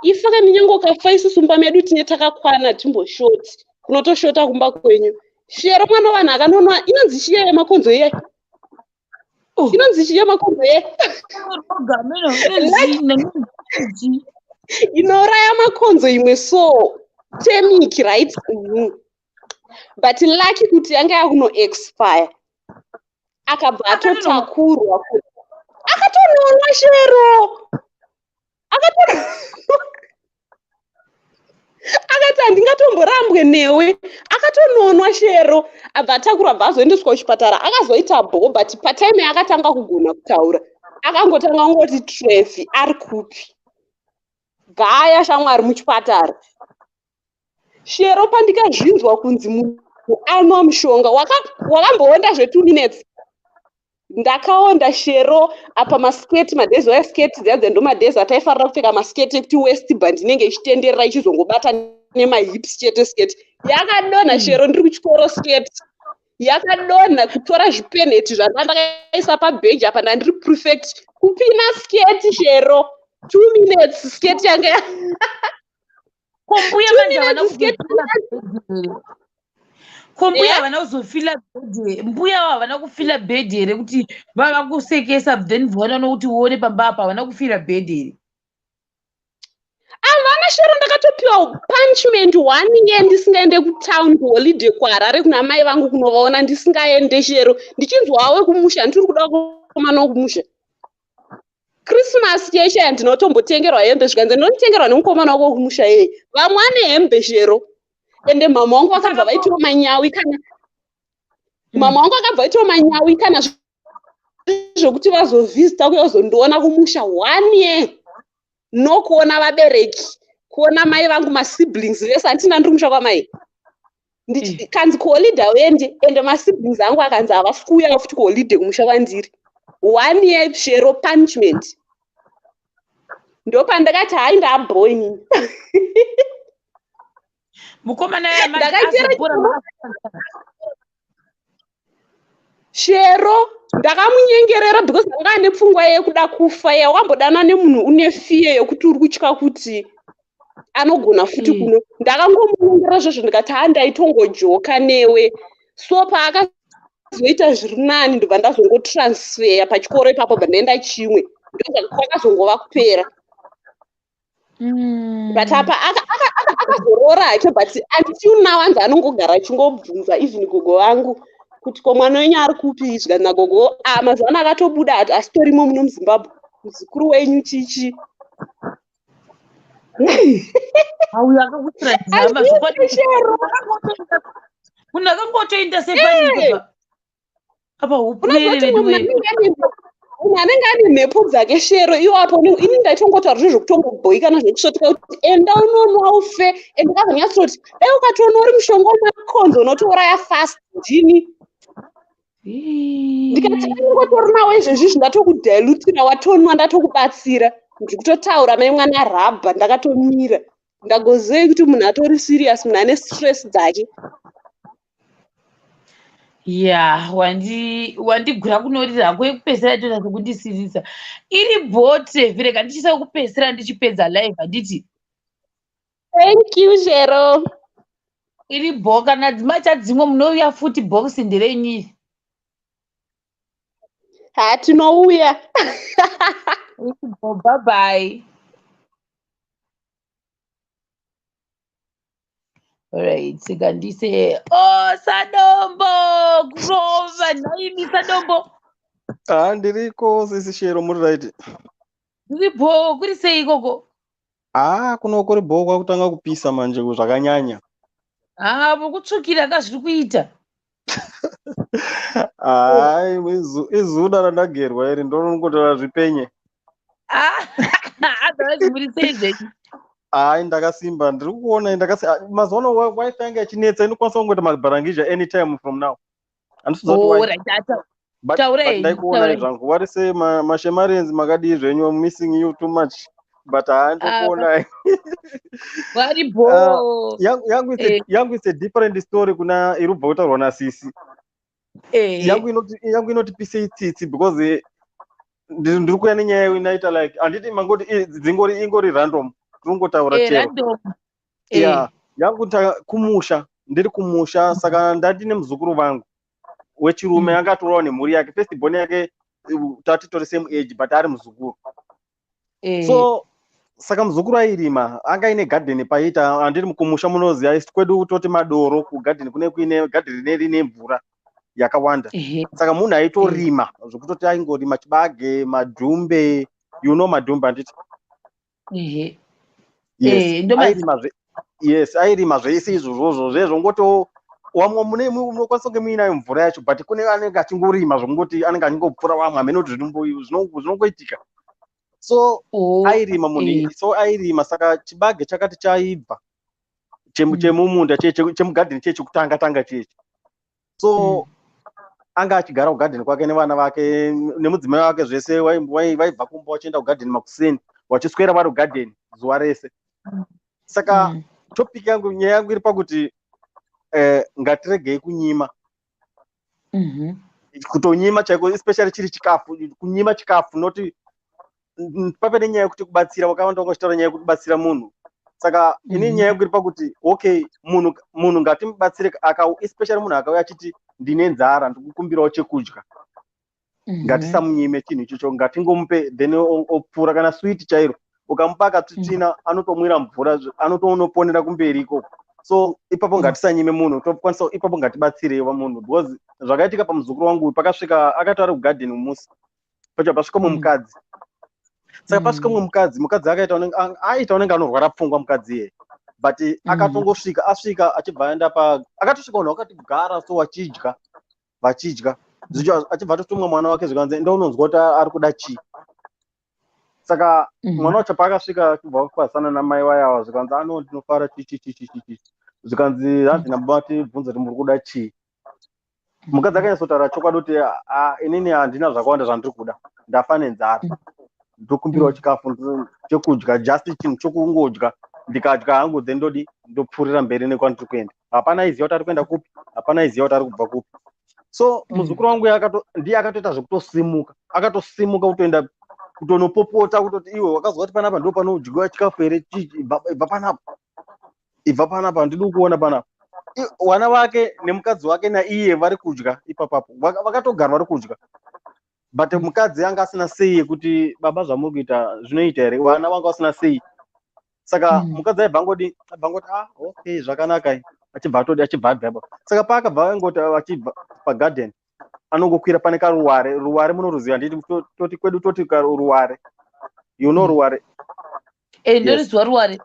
ifa kana nyange ukafa isusu mumba medu tine takakwana timboshoti kunotoshota kumba kwenyu shero mwana wanhu akanonwa inonzi chiya yemakonzo ye inouraya makonzo imwe so temic right but lucky kuti yanga yakuno expire akabva atotakurwa akatononwa shero akati handingatomborambwe newe akatononwa shero abva atakurwa bva azoendeswa kuchipatara akazoita bho but patime akatanga kugona kutaura akangotanga ngoti trefi ari kupi gaya shamwari muchipatara shero pandikazvinzwa kunzi munhu anwa mushonga wakamboonda zve2 minutes ndakaonda shero apa masketi madhezi wasketi dzadze ndo madhezi ataifarira kupfeka masketi ekuti west band inenge ichitenderera ichizongobata nemahips chete sketi yakadonha shero ndiri kuchikoro sketi yakadonha kutora zvipenheti zvanga ndakaisa pabhenji apa ndandiri prefect kupina sketi shero 2 minutes sketi yanga kombuya kombuya havana kuzofila bhedhi mbuya havana kufila bhedhi here kuti vavakusekesa then vona nokuti uone pamba apa havana kufila bhedhi here havana shero ndakatopiwa punishment 1 year ndisingaende kutown kuholiday kuharare kuna mai vangu kunovaona ndisingaende shero ndichinzwawe kumusha ndiri kuda kukomana kumusha Christmas yeshe ndinotombotengerwa hembe zvikanze ndinotengerwa nemukomana wako kumusha yeye vamwe ane hembe shero ende mama wangu akabva vaitiwa manyawi kana zvokuti vazovhizita kuya kuzondiona kumusha 1 year nokuona vabereki kuona mai vangu masiblings vese handina ndiri musha kwamai kanzi kuholiday wende ende masiblings angu akanzi havasi kuuya futi kuholiday kumusha kwandiri 1 year shero punishment ndopandakati hai ndabhonyi mukomana shero ndakamunyengerera because ndanga ane pfungwa yekuda kufa yawambodana nemunhu une fiye yokuti uri kutya kuti anogona futi kuno ndakangomunyengerera zvozvo ndikati handaitongojoka newe so paakazoita zviri nani ndobva ndazongotransferya pachikoro ipapo bva ndaenda chimwe ndokwakazongova kupera but apa akazorora hake but until wanzi anongogara achingobvunza even gogo vangu kuti ko mwana wenyu ari kupi zvikana gogo mazuva ano akatobuda ati asitorimo muno muzimbabwe muzukuru wenyu chichi munhu akangotoenda sepaniko apa upureremunhu anenge ane mhepo dzake shero iwapo ini ndaitongotaura zvezvokutongobhoyi kana zvekusvotika kuti enda unonwa ufe ende ukazonyatsoti dai ukatoona uri mushonga wemakonzo unotouraya fast ndini ndikati angotori nawo izvezvi ndatokudhailutira watonwa ndatokubatsira ndikutotaura mai mwana rabha ndakatomira ndagozei kuti munhu atori serious munhu ane stress dzake wandigura kunorira hako yekupedzisira toda sekundisirisa iri bhote vireka ndichisa kupedzisira ndichipedza live handiti thank you shero iri bho kana dzimacha dzimwe munouya futi bhokisi nderenyiri tinouya bye bye Alright, sikandise. Sadombo kurova naimi Sadombo. Ndiriko sisi Shero muri right. Ndiripo kuri sei ikoko? Kuno kuri bhokwa kutanga kupisa manje zvakanyanya. Vokutsvukira kazviri kuita. Izuda randagerwa iri ndonongotora zvipenye. Otherwise muri sei zvenyu? Ndakasimba ndiri kuona mazuva ano wifi yangu yachinetsa inokwanisa kungota mabharangizha anytime from now. Right, but taurei. ndaikuona zvangu vari sei mashemarenzi makadii zvenyu missing you too much but ndokuona Varipo. yangu is a different story kuna iri kubva kutaurwa nasisi. yangu inoti pise itsitsi because ndiri kuya nenyaya inoita like handiti mangoti ingori random tinongotaura chero. Yangu kumusha ndiri kumusha saka ndati nemuzukuru vangu wechirume angatorawo nemhuri yake first born yake tatitori same age but ari muzukuru. So saka muzukuru airima anga ine garden paita handiri kumusha munoziva kwedu toti madoro kugarden kuine garden rine mvura yakawanda. Saka munhu aitorima zvokutoti aingorima chibage madhumbe madhumbe handiti. Airima zvese izvozvozvo zvezvongoti wamwe munokwanisa kunge muinayo mvura yacho but kune anenge achingorima zvongoti anenge achingopfuura vamwe hamene kuti zvinongoitika. So airima munhu so airima saka chibage chakati chaibva chemumunda chemugadheni chekutanga tanga chechi. So anga achigara kugadheni kwake nevana vake nemudzimai wake zvese vaibva kumba vachienda kugadheni makuseni vachiswera vari kugadheni zuva rese. Saka topic yangu nyaya yangu iri pakuti ngatiregei kunyima. Kutonyima chaiko especially chiri chikafu kunyima chikafu noti pape nenyaya yekuti kubatsira wakawanda ungachitaura nyaya yekuti kubatsira munhu. Saka ini nyaya yangu iri pakuti okay munhu ngatimubatsire especially munhu akauya achiti ndine nzara ndikukumbirawo chekudya. Ngatisamunyime chinhu ichocho ngatingomupe then opfuura kana switi chairo ukamupa akatsvitsvina anotomwira mvura anotonoponera kumberi ikoko. So ipapo ngatisanyime munhu tokwanisa ipapo ngatibatsirewo munhu because zvakaitika pamuzukuru wangu pakasvika akati ari kugadheni umusi pacho pasvika mumukadzi. Saka pasvika mukadzi aita unenge anorwara pfungwa mukadzi iyeye but akatongosvika asvika achibva aenda akatosvika unhu akati gara so vachidya achibva atotumwa mwana wake zvikanzi ndaunonzwa kuti ari kuda chii. Saka mwana wacho paakasvika achibva kupasana namai wayawa zvikanzi ndinofara chichi zvikanzi handina bati bvunza kuti muri kuda chii. Mukadzi akanyatsotaura chokwadi kuti inini handina zvakawanda zvandiri kuda ndafa nenzara ndokumbirawo chikafu chekudya just chinhu chokungodya ndikadya hangu then ndopfuurira mberi nekwandiri kuenda. Hapana aiziva kuti ari kuenda kupi hapana aiziva kuti ari kubva kupi. So muzukuru wangu ndiye akatoita zvekutosimuka akatosimuka kutoenda kutonopopota kutoti iwe wakazwa kuti panapa ndo panodyiwa chikafu here ibva panapa ndidi kuona panapa. Vana vake nemukadzi wake naiye vari kudya ipapapo vakatogara vari kudya but mukadzi anga asina sei yekuti baba zvamuri kuita zvinoita here vana vanga vasina sei. Saka mukadzi aibva ngoti okay zvakanaka achibva abva. Saka paakabva angoti achibva pagarden anongokwira pane karuware munoruziva nditi toti kwedu toti ruware ruware. Ndoriziva ruware.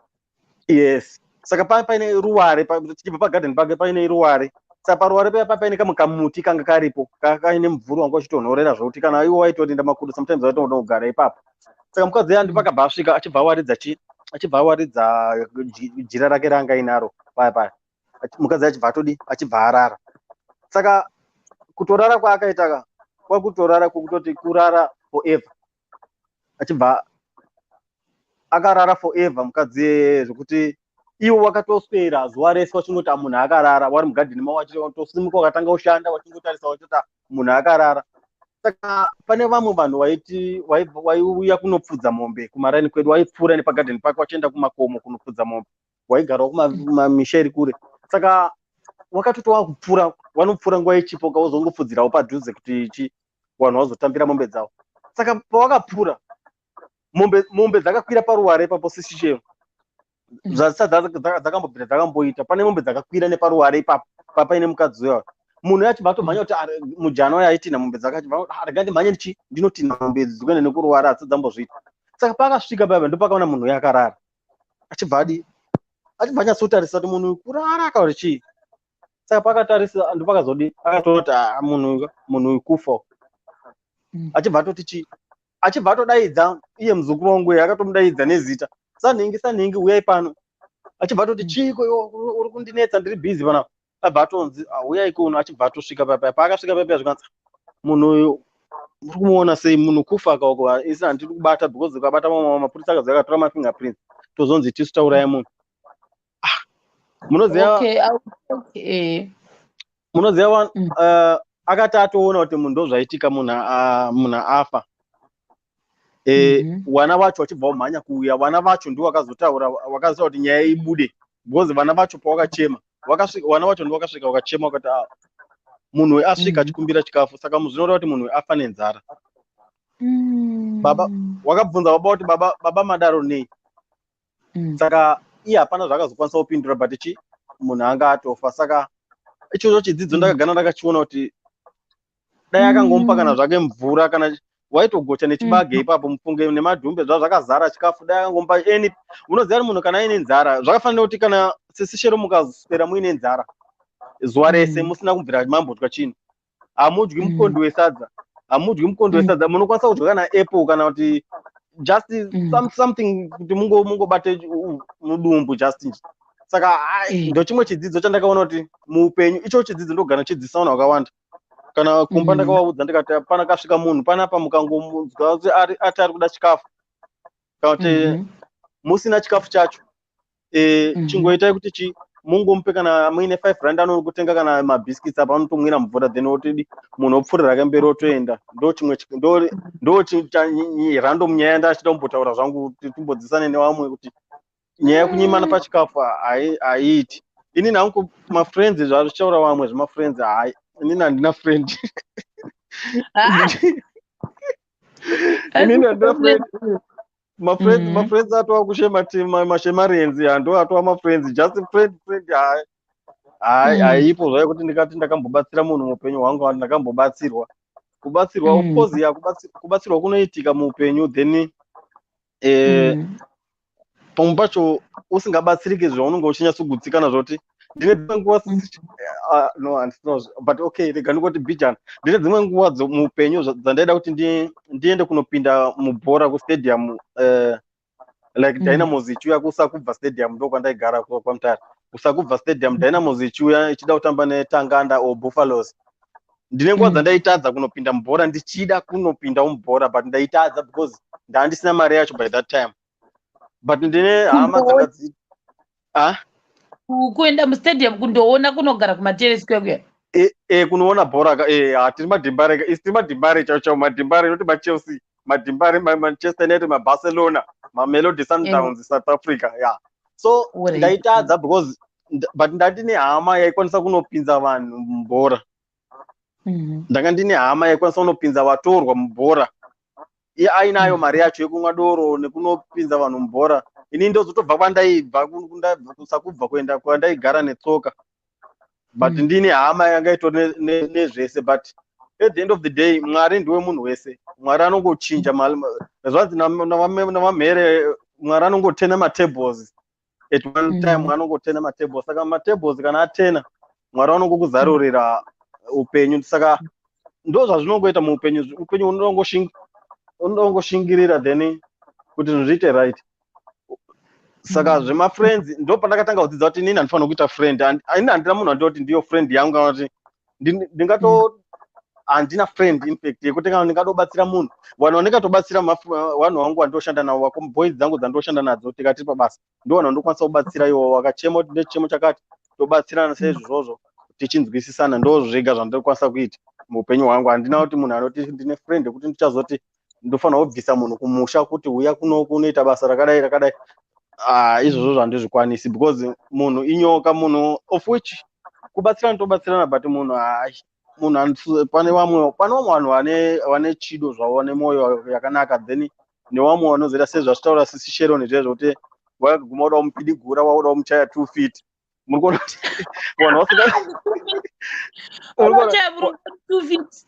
Yes. Saka paine ruware tichibva pagarden pake paine ruware. Saka paruware paya paine kamuti kanga karipo kaine mvuri wanga uchitonhorera zvokuti kana iwo waitoenda makudo sometimes waitoda kugara ipapo. Saka mukadzi andi pakabva asvika achibva awaridza jira rake ranga inaro paya mukadzi achibva arara. Saka kutorara kwaakaita kwakutorara kwokutoti kurara forever achibva akarara forever mukadzi zvokuti iwo wakatoswera zuva rese wachingoti munhu akarara wari mugadheni mao wachitosimuka wakatanga ushanda wachingotarisa wachiti munhu akarara. Saka pane vamwe vanhu waiuya kunopfudza mombe kumaraini kwedu waipfuura nepagadheni pake wachienda kumakomo kunopfudza mombe waigarawo kumamisha iri kure. Saka wakatoti wakupfuura vanopfuura nguva yechipo wozongopfudzirawo padhuze kuti vanhu vazotambira mombe dzavo. Saka pawakapfuura mombe dzakakwira paruware ipapo sisi chero dzakambobvira dzakamboita pane mombe dzakakwira neparuware ipapo papaine mukadzi uya munhu yachibva atomhanya kuti mujana wayo aitina mombe dzakati rega ndimhanye ndinotina mombe idzi dzikuenda nekuruware asi dzambozviita saka paakasvika paipa ndopakaona munhu uyo akarara achibva anyatsotarisa kuti munhu uyu kurara akauri chii saka pakatarisa ndopakazodi akatoona kuti munhu uyu kufa achibva atoti chii achibva atodaidza iye muzukuru wangu uyu akatomudaidza nezita sanhingi uyai pano achibva atoti chiko uri kundinetsa ndiri bhizi pana abva atonzi uyai kuno achibva atosvika paipa paakasvika paipa zvikanzi munhu uyu muri kumuona sei munhu kufa akaoko isi handiri kubata because ukabata mapurisa akazi akatora mafingerprints tozonzi tisu taurai munhu munoziva akati atoona kuti munhu ndozvaitika munhu afa vana vacho vachibva umhanya kuuya vana vacho ndiwo vakazotaura vakaziva kuti nyaya ibude because vana vacho pavakachema vana vacho ndiwo vakasvika vakachema vakati munhu uyu asvika achikumbira chikafu saka muzvinoda kuti munhu uyu afa nenzara baba wakabvunza baba kuti baba madaro nei saka iye hapana zvaakazokwanisa kupindura but munhu anga atofa saka ichocho chidzidzo ndakagana ndakachiona kuti dai akangomupa kana zvake mvura kana waitogocha nechibage ipapo mufunge nemadhumbe zvazvakazara chikafu dai akangomupa unoziva munhu kana aine nzara zvakafanira kuti kana sesishero mukaswera muine nzara zuva rese musina kubvira mambotya chinhu hamudyi mukondi wesadza munokwanisa kudya kana apple kana kuti just something kuti mungobate mudumbu just saka ndo chimwe chidzidzo chandakaona kuti muupenyu icho chidzidzo ndogana chidzisaona wakawanda kana kumba ndakavaudza ndikati pana kasvika munhu panapa mukangomunzwa kuti ati ari kuda chikafu kana kuti musina chikafu chacho chingoitai kuti mungomupe kana muine 5 rand anokutenga kana mabhiskits apa anotomwira mvura then otidi munhu opfuurira kemberi otoenda ndo random nyaya ndachida kumbotaura zvangu kuti timbodzisane nevamwe kuti nyaya yekunyimana pachikafu haiiti inini hangu mafriends zvazvichaura vamwe zvemafriends inini handina friend inini handina friend mafriends atova kushemarenzi hando atova mafriends just friend haipo zvayo kuti ndikati ndakambobatsira munhu muupenyu hwangu ndakambobatsirwa kubatsirwa of course kubatsirwa kunoitika muupenyu then pamwe pacho usingabatsirike zvaunenge uchinyatsogutsika zvoti ndine dzimwe nguva but okay rega ndikoti bijana ndine dzimwe nguva muupenyu dzandaida kuti ndiende kunopinda mubhora kustadium like dynamos ichiuya kusakubva stadium ndo kwandaigara kwamutare kusakubva stadium dynamos ichiuya ichida kutamba netanganda or buffaloes ndine nguva dzandaitadza kunopinda mubhora ndichida kunopinda mubhora but ndaitadza because ndandisina mari yacho by that time but ndine hama dzakadzi kuenda mustadium kundoona kunogara kumateresquare kunoona bhora tiri madhimbare tiri madhimbare chao madhimbare noti machelsea madhimbare manchester united mabarcelona mamelody sundowns south africa so ndaitadza because but ndati nehama yaikwanisa kunopinza vanhu mubhora ndanga ndine hama yaikwanisa kunopinza vatorwa mubhora iye ainayo mari yacho yekumwa doro nekunopinza vanhu mubhora ini ndozotobva kwandaibva kusakubva kuenda kwandaigara netsoka but ndine hama yanga itori nezvese but at the end of the day mwari ndiwe munhu wese mwari anongochinja zvanzi navamhere mwari anongotena matables at one time anongotena matables saka matables kana atena mwari anongokuzarurira upenyu saka ndo zvazvinongoita muupenyu upenyu unongoshingirira then kuti zvinhu zviite right saka zvemafriends ndo pandakatanga kudzidza kuti inini handifanira kuita friend ini handina munhu andoti ndiyo friend yangu kana kuti handina friend infact yekuti kana ndingadobatsira munhu vanhu vandingatobatsira vanhu vangu vandoshanda navo boys dzangu dzandoshanda nadzo tikati pabasa ndo vanhu vandokwanisa kubatsira iwo wakachema kuti ndechemo chakati tobatsirana seizvozvo tichinzwisisana ndo zvega zvandinokwanisa kuita muupenyu hwangu handina kuti munhu anoti ndine friend yekuti ndichazoti ndofanira kubvisa munhu kumusha kuti uya kunoku unoita basa rakadai izvozvo zvandizvikwanisi because munhu inyoka munhu of which kubatsirana tobatsirana but munhu pane vamwe vanhu vane chido zvavo nemwoyo yakanaka then nevamwe vanozoita sezvazvitaura sisi Sharon izvezvo kuti waguma uda umupidigura wauda umuchaya 2 feet muri kuona kuti vanhu vasika Anochaya murungu 2 feet.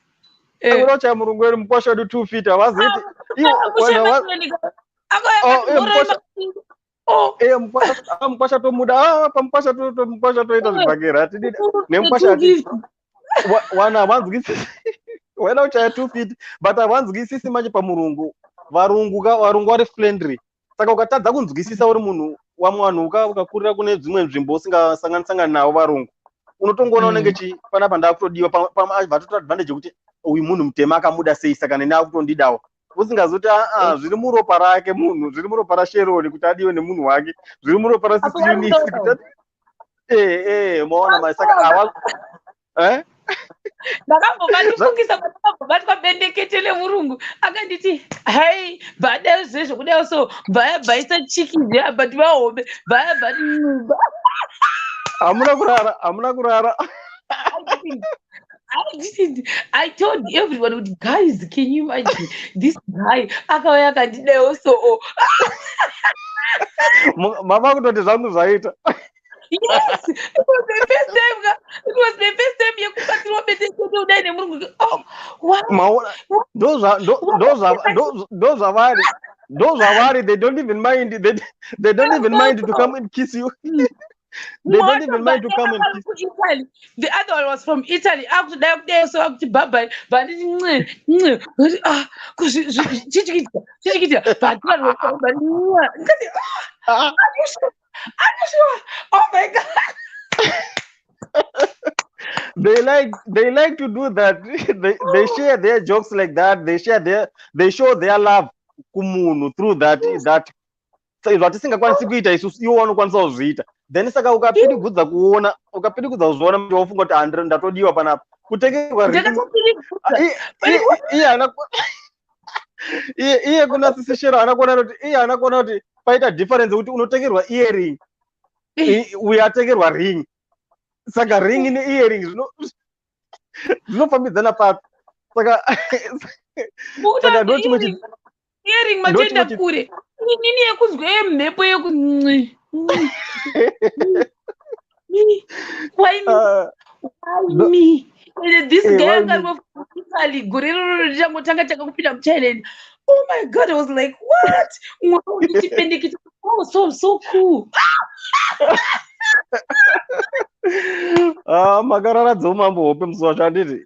uda kuchaya murungu wedu mukwasha wedu 2 feet havazi kuti iwo Akuchaya vanhu makiliniki. Akayaka mukwasha mukwasha tomuda pamukwasha toita zvibhakera atididi nemukwasha ati wana havanzwisisi waida kuchaya 2 feet but havanzwisisi manje pamurungu varungu vari friendly saka ukatadza kunzwisisa uri munhu wamwanuka ukakurira kune dzimwe nzvimbo usingasanganisangani navo varungu unotongoona unenge panapa ndakutodiwa vatotora advantage yekuti uyu munhu mutema akamuda sei saka neni akutondidawo usingazoti zviri muropa rake munhu zviri muropa raSheroni kuti adiwe nemunhu wake zviri muropa raSister kuti maona mai saka ndakambobandifungisa ndakambobatwa bendekete lemurungu akanditi hai bhada zvezvo kudai so bhaya bhaisa chikizi abhati vahombe bhaya bhati hamuna kurara I told everyone, guys, can you imagine this guy? Akauya akandidaiwo so. Mama kutoti zvangu zvaita. Yes, it was the first time. It was the first time yekubatirwa bendekete udai nemurungu. Oh, wow. Those are worried. They don't even mind. They don't even mind to come and kiss you. They don't even mind to come and kiss you. The other one was from Italy. After that, so after bye, but oh my God. They like to do that. They share their jokes like that. They show their love kumunu through that zvatisingakwanisi kuita isusu iwo wanokwanisa kuzviita then saka ukapirigudza kuzviona manje wofunga kuti ndatodiwa panapa kutekerwa iye kuna sisishero anakuona kuti paita difference kuti unotekerwa earring uye atekerwa ring saka ring neearring zvinofambidzana papi saka ndo chimwe earring matenda kure nini yekuzwe mhepo why me this guy akari gore richangotanga chakakupinda muthailand. Oh my God, I was like, what? So cool. Makarara dzomambo hope musuwa chanditi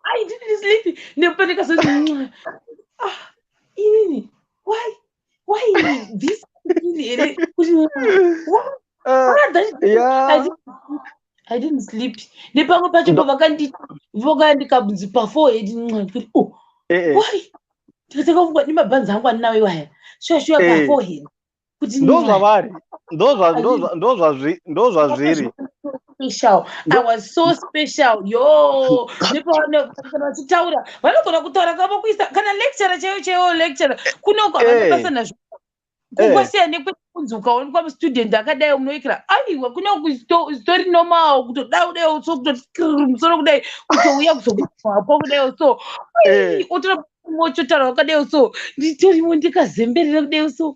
I didn't sleep. Nepandika so why this I didn't sleep. Nepamwe pacho vakandikabvunzi paforehead why ndikataka kufunga nemabhanzi angu andinawo iwaya shuwa paforehead kuti ndo zvazviri special. I was so special. Yo, vachitaura vanogona kutaura kavo kuisa kana lecturer chaiwo lecturer kunoko vanopasana kukwasiyana nekunzi ukaonekwa mustudent akadai unoikira aiwa kuna story normal kutodai so kutoti musoro kudai kutouya kuzoapo kudai so otora mochotara wakadai so nditorimo ndikazemberera kudai so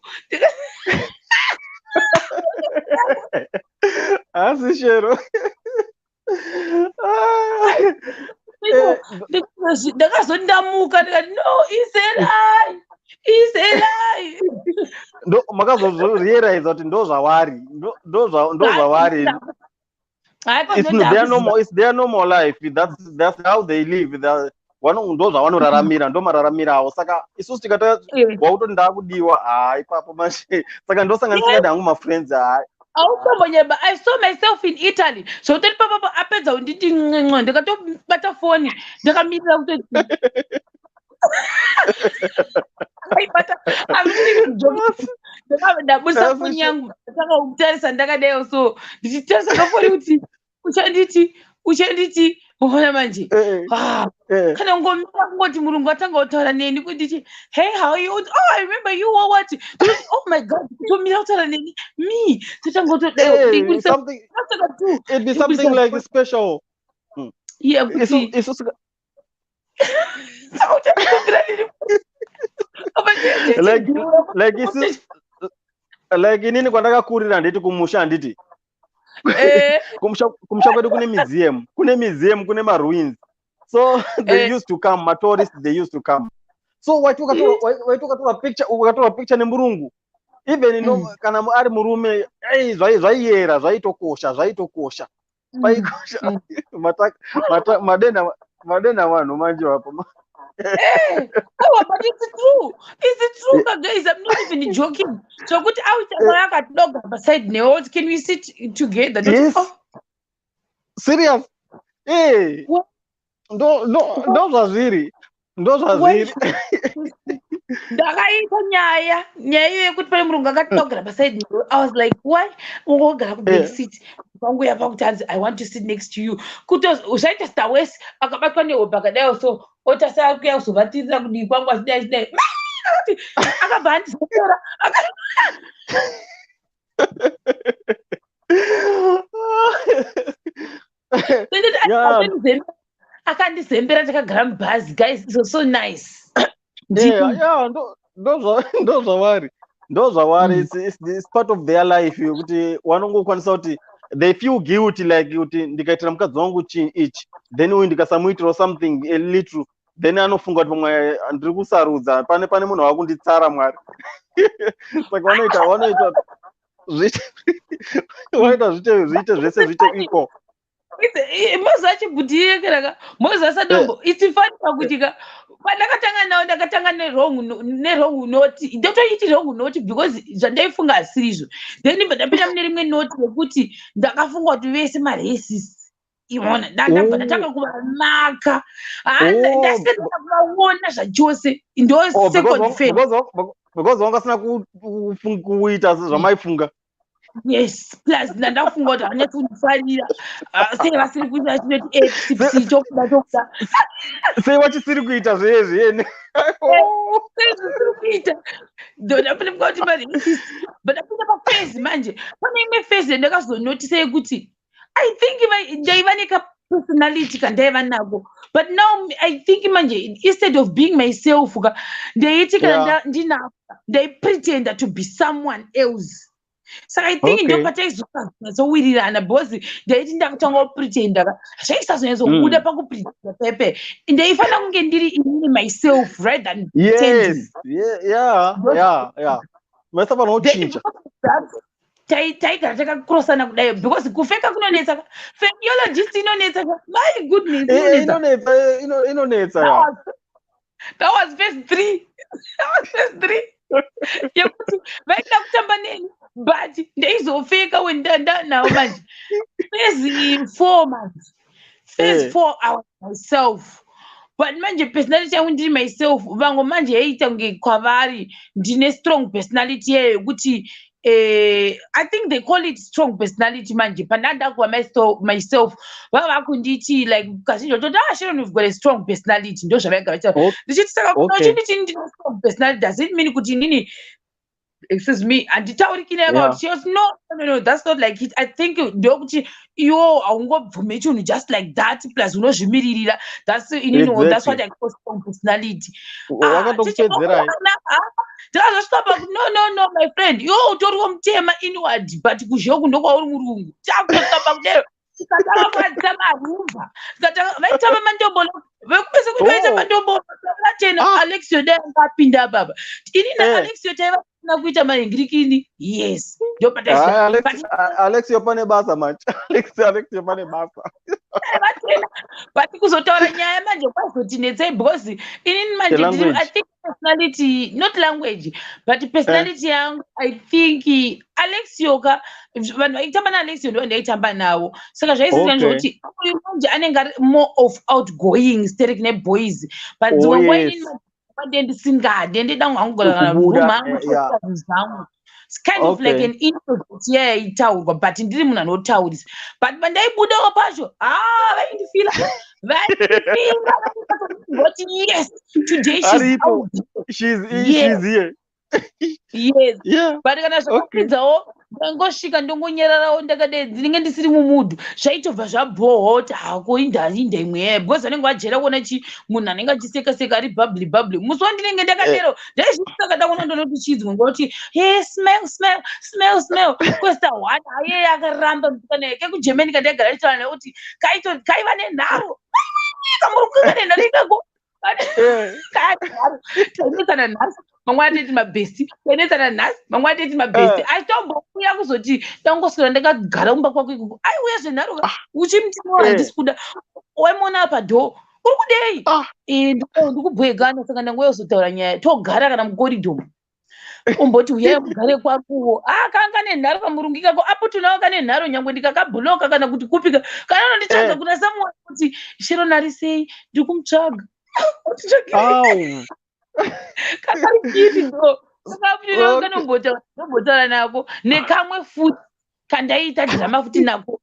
asi Shero ndakazondamuka ndikati no is a lie ndo makazorealize kuti ndo zvawari it's their normal life. That's how they live. Ndo zvavanoraramira ndo mararamiro avo saka isusu tikata wautoti ndakudiwa ipapo mashe saka ndosanganisira dangu mafriends I saw myself in Italy. So tell papa apedza unditi ndikatobata foni ndakamirira kuti ndabusa foni yangu ndakautarisa ndakadai so ndichitarisa kafoni kuti uchanditi ona manje kana ngomira kungoti murungu atanga kutaura neni kuti hey how are you? Oh, I remember you or what? Oh my God, kutomira kutaura neni me it'd be something like special. Yeah, like like inini kwandakakurira handiti kumusha handiti kumusha kwedu kune museum kune maruins, so they used to come, tourists they used to come. So waitokatora picture nemurungu, even kana ari murume zvaiyera, zvaitokosha paikosha. Madena vanhu manje vapo. Oh, but it's true. Is it true, guys? I'm not even joking. So good out at dog beside Neos. Can we sit together? Yes. Serious? Hey. What? Those are ziri. Ndakaita nyaya yekuti pane murungu akatogara beside me. I was like, why ungogara kuback seat pangu yapa kuti I want to sit next to you. Kuti ushaita star west akabatwa nehope akadai so otasa kuya kuzovatirira kudii kwangu asidai akabva andizopera akandizembera takagara mubhazi. Guys, it was so nice. Ndozvavari. It's part of their life kuti vanongokwanisa kuti they feel guilty, like kuti ndikaitira mukadzi wangu ichi, then uyu ndikasamuitirawo something a little, then anofunga kuti pamwe ndiri kusarudza, pane munhu wakunditsara Mwari. Saka vanoita zviite zvese zviite iko. Moza achibhudireka moza sadombo. It's funny pakuti pandakatanga nawo ndakatanga nerong note, ndotoiti wrong note because zvandaifunga asirizvo, then ndapinda mune rimwe note yekuti ndakafunga kuti vese maracist. Iona ndabva ndatanga kuvanaka ndasenda kuvaona zvachose ndo second phase because wangasina kuita zvamaifunga. Yes, plus ndandafunga kuti hanya kundifarira sei vasiri kuita chinoti 8 chokuda sei vachisiri kuita zvezviyeni zvisiri kuita ndapinda kuti maracist, but ndapinda paphase manje pane imwe phase yandakazonotisa yekuti I think ndaiva neka-personality kandaiva nako, but now I think manje instead of being myself ndaiti kana ndinafa ndaipretenda to be someone else. Saka I think ndopataizowirirana because ndaiti ndakatanga kupretenda zvaisazonyazobuda pakupretenda pepe, ndaifanira kunge ndiri inini myself rather than pretending. Maisa panochinja taigara takakrosana kudai because kufeka kunonetsa, fenologist inonetsa, my goodness inonetsa. That was phase 3. Yekuti vaida kutamba neni but ndaizofeka wendandanawo manje phase 4 months. Phase 4 I was myself, but manje personality yangu ndiri myself. Vangu manje yaita kunge kwavari ndine strong personality yayo yekuti I think they call it strong personality manje. Pandada kuva myself vava vakunditi like kazhinji toti Sharon, you've got a strong personality, ndo zvavaiga vaita ndichiti saka chinditi ndine strong personality does it mean kuti nini, excuse me, handitaurikine about. She was no, that's not like it. I think ndokuti iwo haungobvume chinhu just like that, plus unozvimiririra. That's that's what I call strong personality. Ndakazosvika no my friend, utoriwo mutema inward but kuzhoku ndokwauri murungu. Takutosvika pakudero tikatavafadzisa marumba vaitamba mandombolo vekupesa kuti vaita mandombolo vatena Alexio dai angapinda baba ini naAlexio taivasina kuita mahingirikini. Yes, Alexio pane basa manje. Alexio pane basa vatena but kuzotaura nyaya manje kwazotinetsei because inini manje I think personality, not language but personality yangu I think Alexio vanhu vaitamba naAlexio ndo ndaitamba nawo, saka zvaisina zvekuti uyu manje anenge ari more of outgoing sterek neboys but dzimwe nguva inini ndendisingade ndida ngangogara murumangu zangu. It's kind of like an introvert yaitaurwa but ndiri munhu anotaurisa, but pandaibudawo pacho vaindifila but yes today she's here. Yes, but kana zvakapedzawo ndangosvika ndongonyararawo ndakadai ndinenge ndisiri mumudhu zvaitobva zvabhohota hako inda imwe because anenge ajera kuona munhu anenge achiseka-seka ari babli musi wandinenge ndakadero ndaizvisaka ndaona ndonoti chidzwa ngoti smell kwesta what aye akaramba musikana yake kugermany kandaigara nditaura naye kuti kaiva nenharo kamuri kuiva nenharo ikako tainetsana nhasi mangwana ateti mabhesti tainetsana nhasi mangwana ateti mabhesti aitombokuya kuzoti tangoswera ndakagara kumba kwako ikoko aiuya zvenharo uchimutinoa handisi kuda waimona padhoo uri kudei ndikubwegana saka ndangoya kuzotaura nyaya togara kana mukoridomo umboti uyai mugare kwakuwo kanga nenharo kamurungu ikako apo tunawo kane nharo nyangwe ndikakabhuloka kana kuti kupika kana unonditsvaga kuna samuwani kuti shero nari sei ndiri kumutsvaga kakarikirido sakafunirawo kanombotaura nako nekamwe futi kandaita dhirama futi nako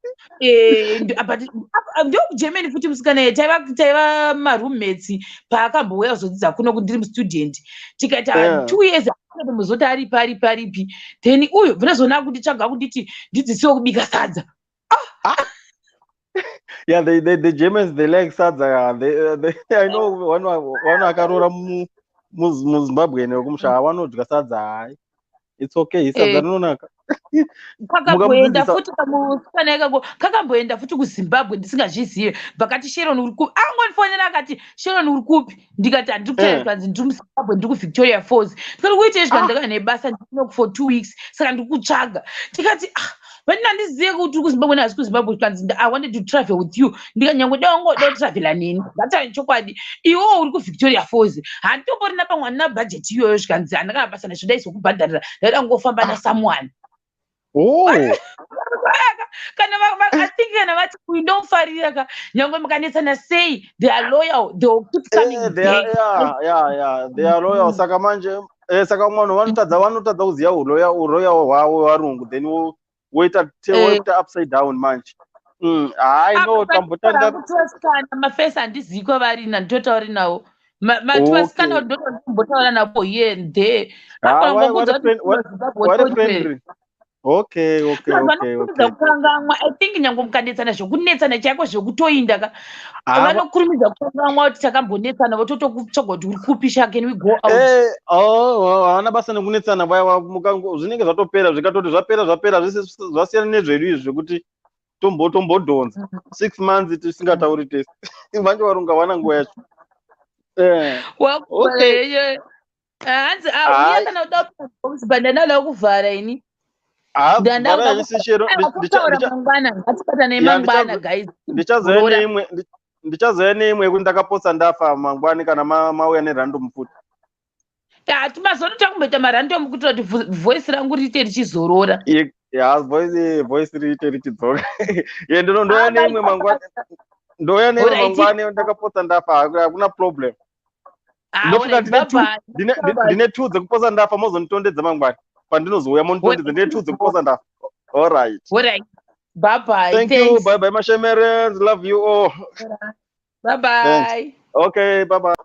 ndo kugermany futi musikana taiva maroommates paakambouya kuzodzidza kuno kuti ndiri mustudent tikaita 2 years muzoti aripi then uyu vinozoona kunditsvaga kunditi ndidzidzisewo kubika sadza. Yeah, the Germans, they like sadza. I know one akarora muZimbabwe nekumsha vanodya sadza. It's okay, sadza rinonaka. Kakamboenda futi kamusikana ikako kakamboenda futi kuZimbabwe ndisingazvizive vakati Sharon uri kupi angondifonera akati Sharon uri kupi ndikati handiri kutaura kanzi ndiri muZimbabwe ndiri kuVictoria Falls ndikati kuita izvi ndakanga nebasa ndiri for 2 weeks saka ndiri kutsvaga ndikati vandina ndizive kuti uri kuZimbabwe nehasi kuZimbabwe kanzi I wanted to travel with you ndikanyange daungoda kutravela neni ndataura chokwadi iwewo uri kuVictoria Falls handitomborina pamwe handina bhajeti iyoyo zvikanzi handakana basa nazvo daizokubhadharira ndaida kungofamba nasomeone. Kana I think kana vati kuindofarira nyangwe mukanetsana sei they are loyal, they will keep coming back. They are loyal saka manje saka munhu vanotadza kuziva uroya hwavo varungu then woita upside down manje no tambotanda mafesi handizivi kwavari nandotauri nawo mativasikana ndotombotaura navo here and there Okay. kukangamwa I think nyange mukanetsana zvokunetsana chaiko zvokutoinda vanokurumidza kukangamwa kuti takambonetsana vototokutsvaga kuti uri kupi can we go out havana basa nekunetsana zvinenge zvatopera zvikatoti zvapera zvasiyana nezvedu izvi zvekuti tombodhonza 6 months tisingatauri test vanje varunga vana nguva yacho hanzi uya kana uda bandandauda kuvhara ini ndichazouya neimwe yekuti ndakapotsa ndafa mangwani kana mauya nerandom futi timazono takumboita marandom kutira kuti voice rangu riite richizorora voice riite richidzoka ndoya neimwe mangwani ndakapotsa ndafa hakuna problem ndofunga ndine 2 dzekupotsa ndafa mozonditondedza mangwani pandinozouya monitondedza ndine 2 dzekuposa ndafa. All right. Bye. Thank you. Bye, my shamerens. Love you all. Bye. Thanks. Okay, bye.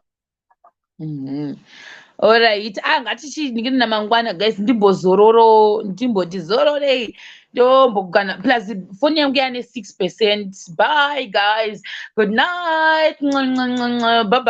All right. Ngatichidingiri namangwana guys ndimboti zororei ndombogana plus phone yangu yane 6%. Bye guys. Good night. Bye.